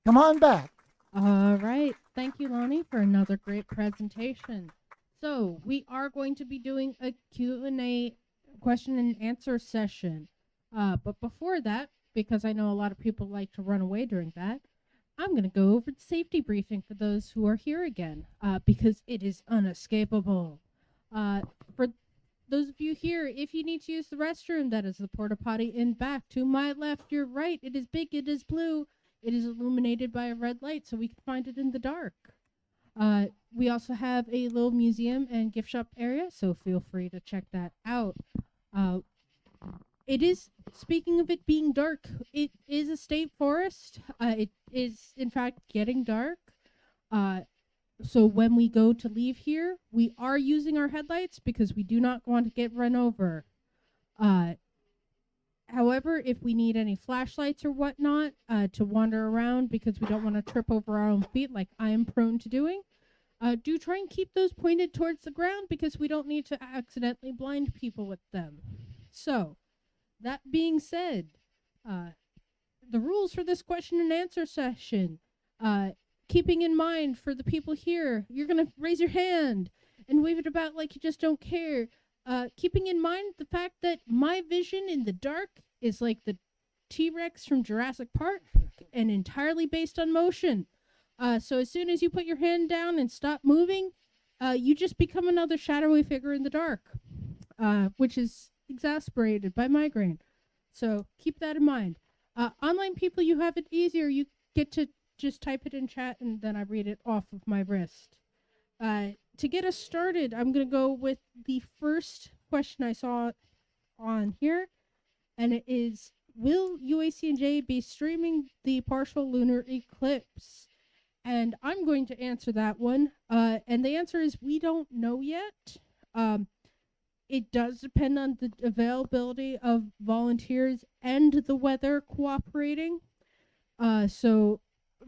Come on back. All right. Thank you, Lonny, for another great presentation. So we are going to be doing a Q&A, question and answer session. But before that, because I know a lot of people like to run away during that, I'm going to go over the safety briefing for those who are here again, because it is unescapable. For those of you here, if you need to use the restroom, that is the porta potty in back. To my left, your right. It is big, it is blue, it is illuminated by a red light, so we can find it in the dark. We also have a little museum and gift shop area, so feel free to check that out. It is, speaking of it being dark, it is a state forest. It is, in fact, getting dark. So when we go to leave here, we are using our headlights because we do not want to get run over. However, if we need any flashlights or whatnot to wander around because we don't want to trip over our own feet like I am prone to doing, do try and keep those pointed towards the ground because we don't need to accidentally blind people with them. So, that being said, the rules for this question and answer session, keeping in mind for the people here, you're going to raise your hand and wave it about like you just don't care. Keeping in mind the fact that my vision in the dark is like the T-Rex from Jurassic Park and entirely based on motion. So as soon as you put your hand down and stop moving, you just become another shadowy figure in the dark, which is exasperated by migraine. So keep that in mind. Online people, you have it easier. You get to just type it in chat and then I read it off of my wrist. To get us started, I'm going to go with the first question I saw on here, and it is, will UACNJ be streaming the partial lunar eclipse? And I'm going to answer that one, and the answer is we don't know yet. It does depend on the availability of volunteers and the weather cooperating. So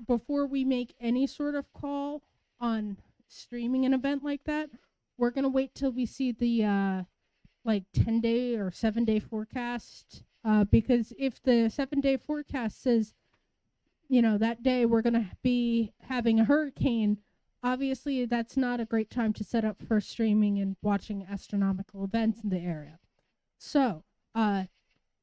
before we make any sort of call on streaming an event like that, we're going to wait till we see the 10-day or 7-day forecast, because if the 7-day forecast says, that day we're going to be having a hurricane, obviously that's not a great time to set up for streaming and watching astronomical events in the area. So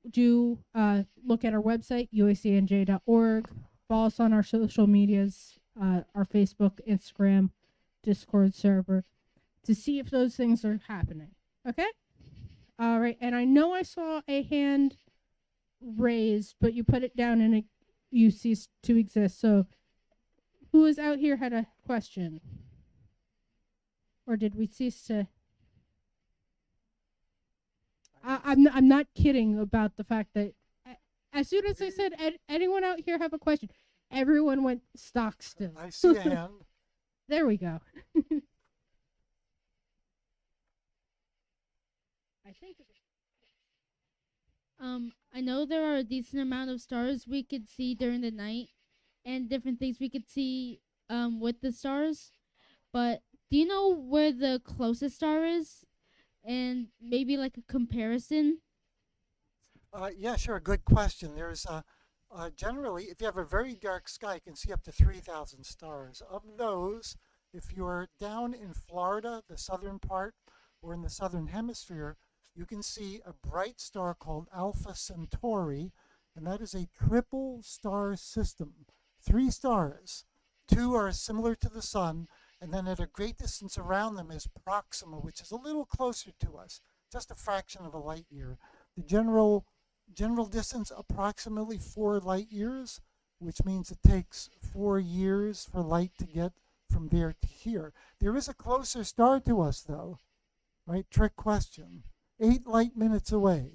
do look at our website, uacnj.org, follow us on our social medias, our Facebook, Instagram, Discord server, to see if those things are happening. Okay? All right. And I know I saw a hand raised, but you put it down and you ceased to exist. So who is out here had a question? Or did we cease to? I'm not kidding about the fact that as soon as I said anyone out here have a question, everyone went stock still. I see a hand. There we go. I think. I know there are a decent amount of stars we could see during the night, and different things we could see with the stars. But do you know where the closest star is, and maybe like a comparison? Yeah, sure. Good question. There's generally, if you have a very dark sky, you can see up to 3,000 stars. Of those, if you're down in Florida, the southern part, or in the southern hemisphere, you can see a bright star called Alpha Centauri, and that is a triple star system. Three stars. Two are similar to the sun, and then at a great distance around them is Proxima, which is a little closer to us, just a fraction of a light year. The general distance approximately 4 light years, which means it takes 4 years for light to get from there to here. There is a closer star to us, though, right? Trick question. 8 light minutes away.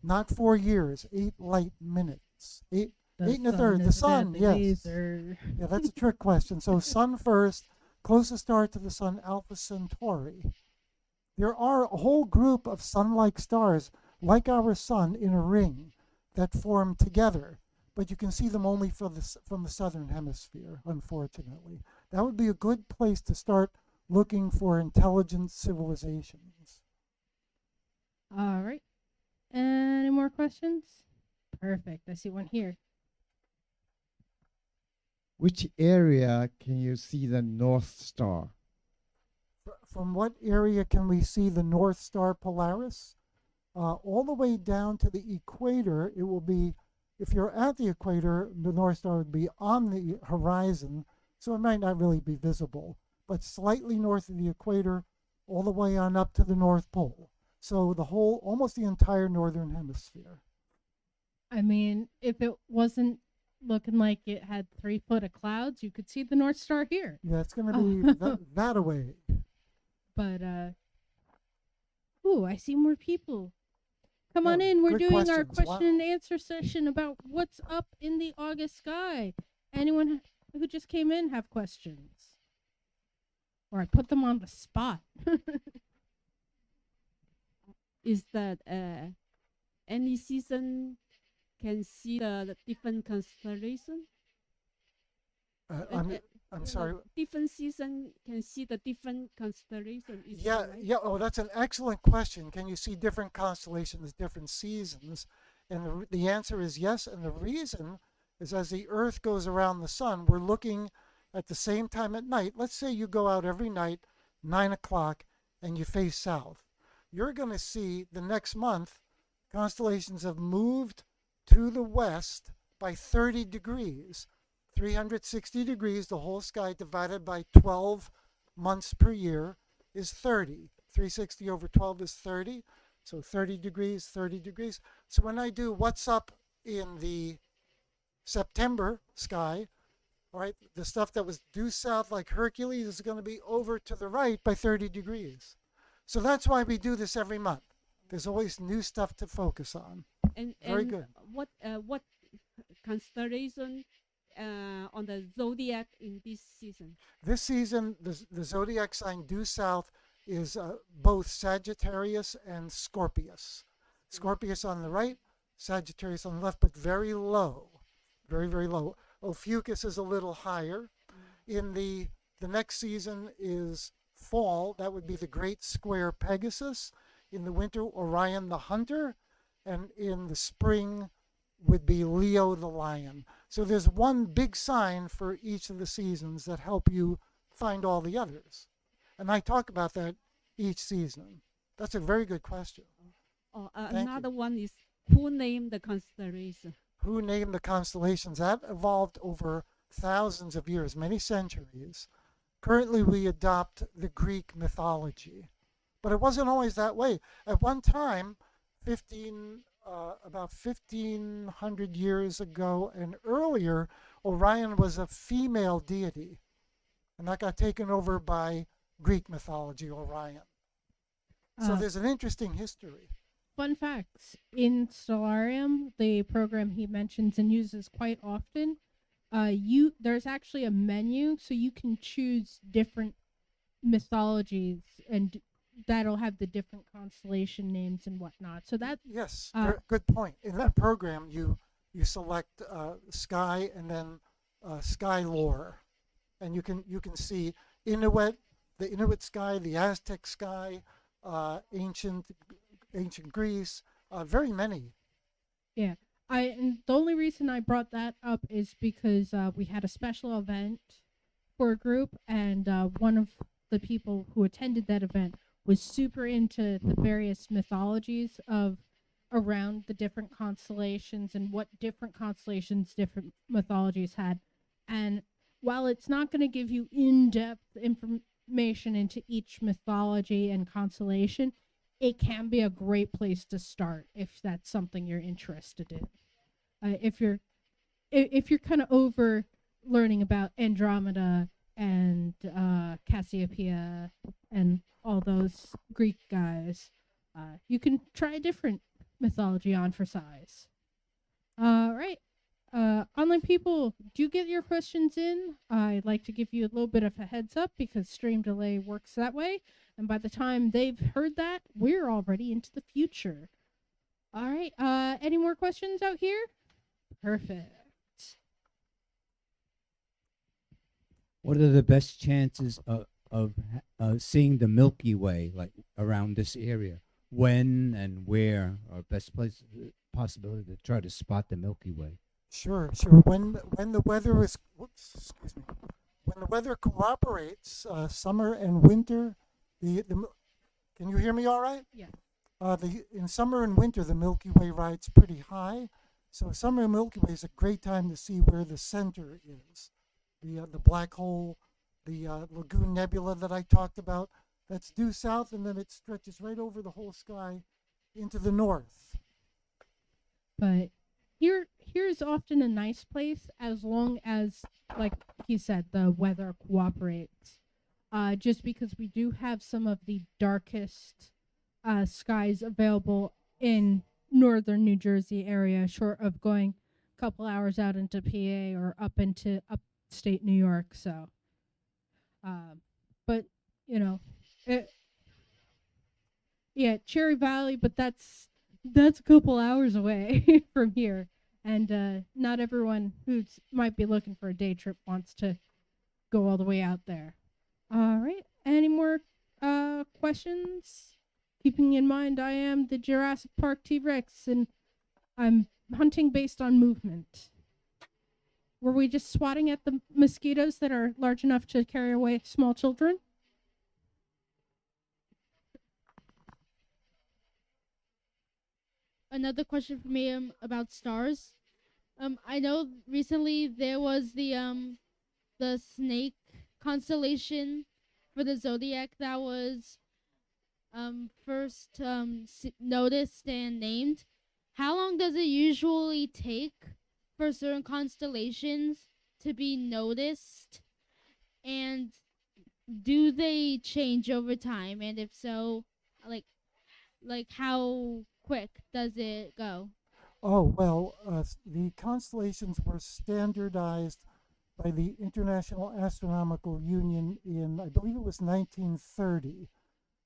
Not 4 years, 8 light minutes. Eight and a third. The sun, yes. Laser. Yeah, that's a trick question. So sun first, closest star to the sun, Alpha Centauri. There are a whole group of sun-like stars, like our sun, in a ring that form together, but you can see them only from the southern hemisphere, unfortunately. That would be a good place to start looking for intelligent civilizations. All right. Any more questions? Perfect. I see one here. Which area can you see the North Star? From what area can we see the North Star Polaris? All the way down to the equator, it will be, if you're at the equator, the North Star would be on the horizon, so it might not really be visible, but slightly north of the equator, all the way on up to the North Pole. So the whole, almost the entire northern hemisphere. I mean, if it wasn't looking like it had 3 foot of clouds, you could see the North Star here. Yeah, it's going to be that away. But, I see more people. Come on in. We're doing our question and answer session about what's up in the August sky. Anyone who just came in have questions? Or I put them on the spot. Is that any season can see the different constellation? I'm sorry. Different season can see the different constellation. Yeah. Oh, that's an excellent question. Can you see different constellations, different seasons? And the answer is yes. And the reason is as the Earth goes around the sun, we're looking at the same time at night. Let's say you go out every night, 9 o'clock, and you face south. You're going to see the next month constellations have moved to the west by 30 degrees. 360 degrees, the whole sky divided by 12 months per year is 30. 360 over 12 is 30. So 30 degrees, 30 degrees. So when I do what's up in the September sky, all right, the stuff that was due south like Hercules is going to be over to the right by 30 degrees. So that's why we do this every month. There's always new stuff to focus on. Very good. What constellation on the zodiac in this season? This season, the zodiac sign due south is both Sagittarius and Scorpius. Scorpius on the right, Sagittarius on the left, but very low, very, very low. Ophiuchus is a little higher. In the next season is fall. That would be the great square Pegasus. In the winter, Orion the hunter. And in the spring would be Leo the lion. So there's one big sign for each of the seasons that help you find all the others. And I talk about that each season. That's a very good question. Another one is, who named the constellation? Who named the constellations? That evolved over thousands of years, many centuries. Currently, we adopt the Greek mythology, but it wasn't always that way. At one time, about 1500 years ago and earlier, Orion was a female deity, and that got taken over by Greek mythology, Orion. So Uh, there's an interesting history. Fun facts in Stellarium, the program he mentions and uses quite often. There's actually a menu, so you can choose different mythologies, and that'll have the different constellation names and whatnot. So that Yes, good uh, point. In that program, you select sky and then sky lore, and you can see Inuit, the Inuit sky, the Aztec sky, ancient Greece, very many. yeah. And the only reason I brought that up is because we had a special event for a group, and one of the people who attended that event was super into the various mythologies of around the different constellations and what different constellations different mythologies had. And while it's not going to give you in-depth information into each mythology and constellation, it can be a great place to start if that's something you're interested in. If you're kind of over learning about Andromeda and Cassiopeia and all those Greek guys, you can try a different mythology on for size. Right. Online people, do you get your questions in? I'd like to give you a little bit of a heads up because stream delay works that way. And by the time they've heard that, we're already into the future. All right. Any more questions out here? Perfect. What are the best chances of seeing the Milky Way, like around this area? When and where are best places, possibility to try to spot the Milky Way? Sure, sure. When the weather is, excuse me, when the weather cooperates, summer and winter, can you hear me all right? Yeah. In summer and winter, the Milky Way rides pretty high. So summer Milky Way is a great time to see where the center is. The black hole, the Lagoon Nebula that I talked about, that's due south, and then it stretches right over the whole sky into the north. But here's often a nice place as long as, like he said, the weather cooperates. Just because we do have some of the darkest skies available in northern New Jersey area, short of going a couple hours out into PA or up into upstate New York. So, but you know, it, yeah, Cherry Valley, but that's a couple hours away from here, and not everyone who might be looking for a day trip wants to go all the way out there. All right, any more questions? Keeping in mind, I am the Jurassic Park T-Rex, and I'm hunting based on movement. Were we just swatting at the mosquitoes that are large enough to carry away small children? Another question for me about stars. I know recently there was the snake constellation for the zodiac that was first noticed and named. How long does it usually take for certain constellations to be noticed, and do they change over time? And if so, like how quick does it go? Oh, well, the constellations were standardized by the International Astronomical Union in, I believe it was 1930.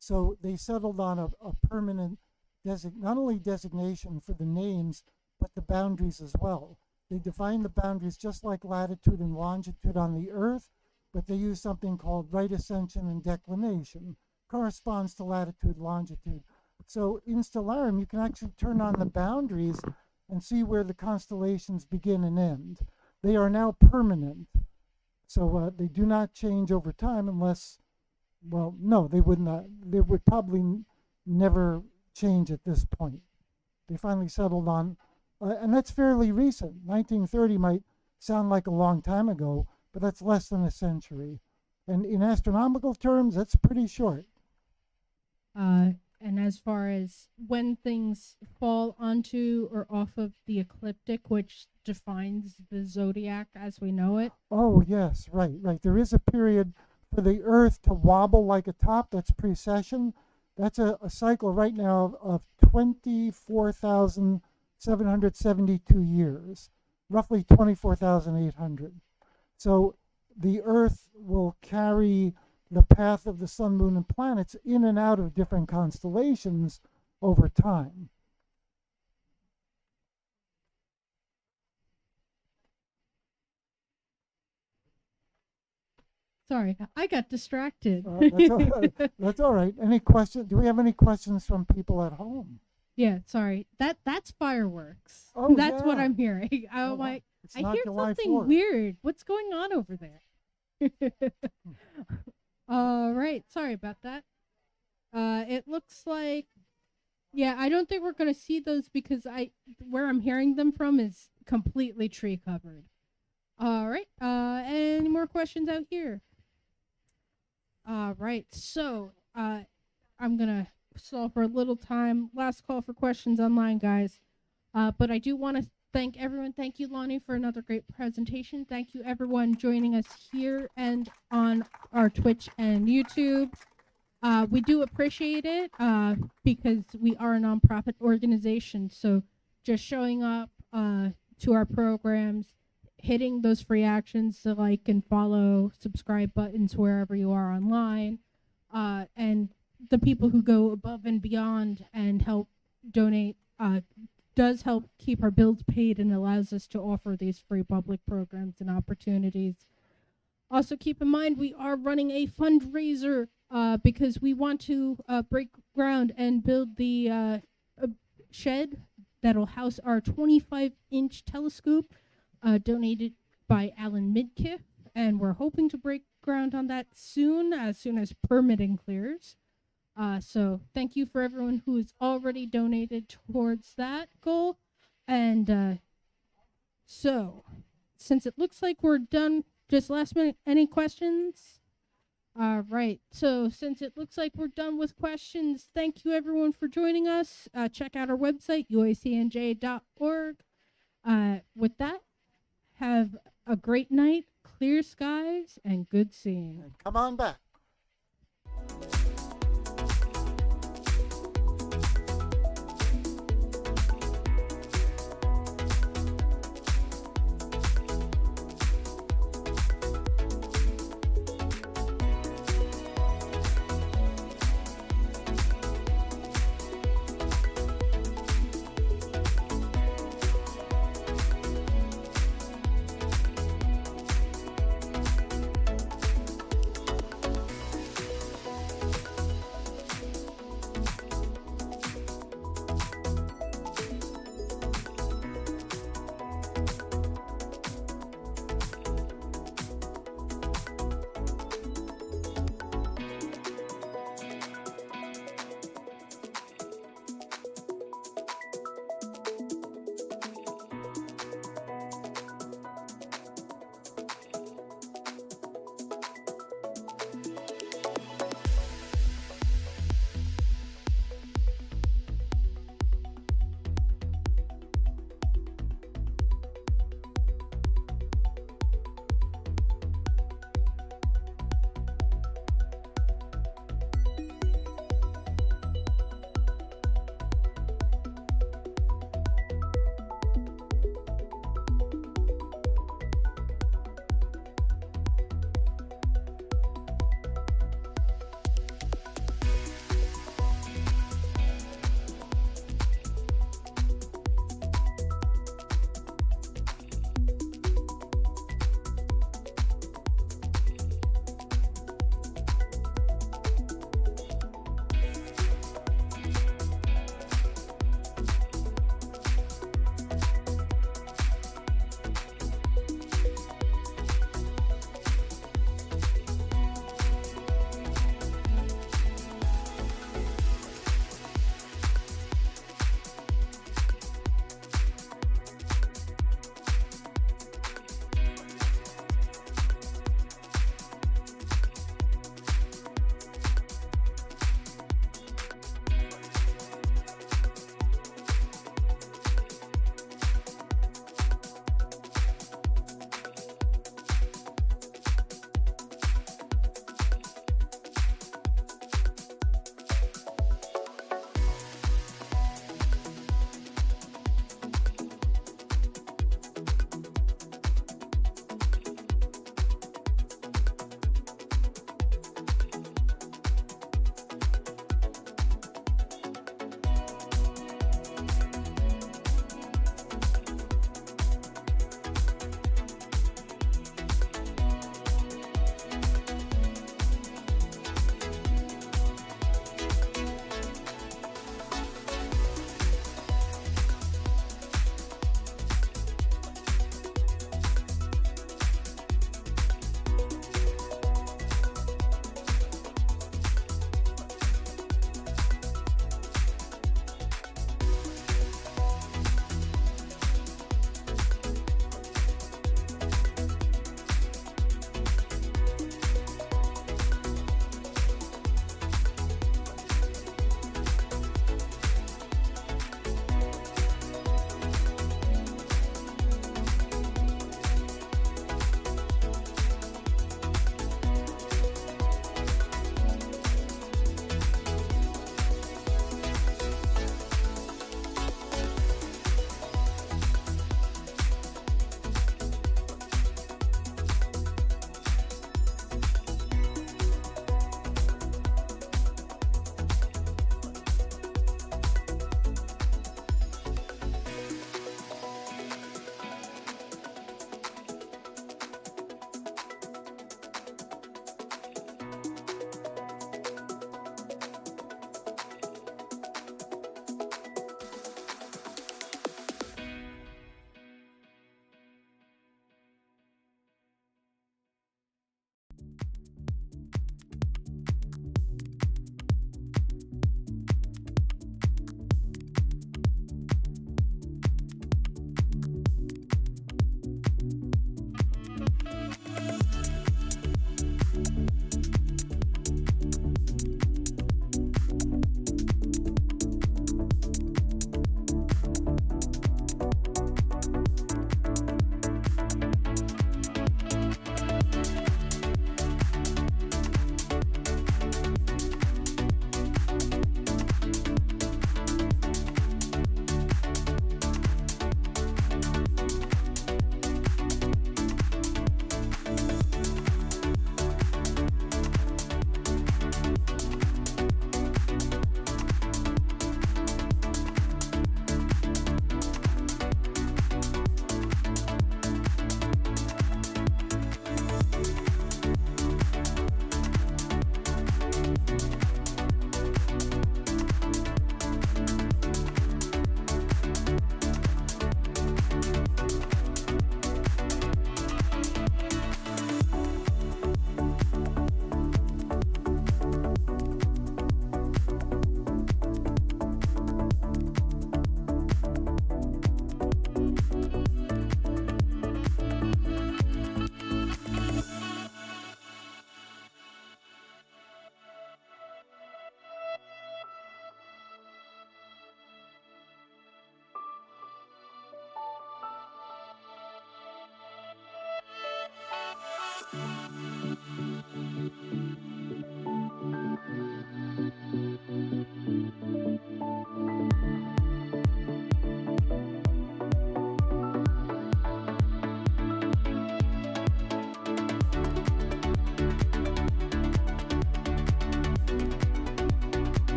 So they settled on a permanent, not only designation for the names, but the boundaries as well. They defined the boundaries just like latitude and longitude on the Earth, but they use something called right ascension and declination, corresponds to latitude, longitude. So in Stellarium, you can actually turn on the boundaries and see where the constellations begin and end. They are now permanent, so they do not change over time unless, well, no, they would not. They would probably never change at this point. They finally settled on, and that's fairly recent. 1930 might sound like a long time ago, but that's less than a century. And in astronomical terms, that's pretty short. And as far as when things fall onto or off of the ecliptic, which defines the zodiac as we know it. Oh, yes, right. There is a period for the Earth to wobble like a top. That's precession. That's a cycle right now of 24,772 years, roughly 24,800. So the Earth will carry the path of the sun, moon, and planets in and out of different constellations over time. Sorry, I got distracted. That's all right. That's all right. Any questions? Do we have any questions from people at home? Yeah, sorry. That's fireworks. Oh, that's what yeah. I'm hearing. Oh, I'm like, it's I not hear July something 4th. weird. What's going on over there? All right. Sorry about that. It looks like, yeah, I don't think we're gonna see those because where I'm hearing them from is completely tree covered. All right. Any more questions out here? All right. So, I'm gonna stall for a little time. Last call for questions online, guys. But I do want to thank everyone. Thank you, Lonny, for another great presentation. Thank you, everyone, joining us here and on our Twitch and YouTube. We do appreciate it because we are a nonprofit organization. So just showing up to our programs, hitting those free actions, the like and follow, subscribe buttons wherever you are online, and the people who go above and beyond and help donate does help keep our bills paid and allows us to offer these free public programs and opportunities. Also, keep in mind we are running a fundraiser because we want to break ground and build the shed that'll house our 25-inch telescope donated by Alan Midkiff. And we're hoping to break ground on that soon as permitting clears. So thank you for everyone who has already donated towards that goal. And so, since it looks like we're done, just last minute, any questions? All right. So since it looks like we're done with questions, thank you everyone for joining us. Check out our website, uacnj.org. With that, have a great night, clear skies, and good seeing. And come on back.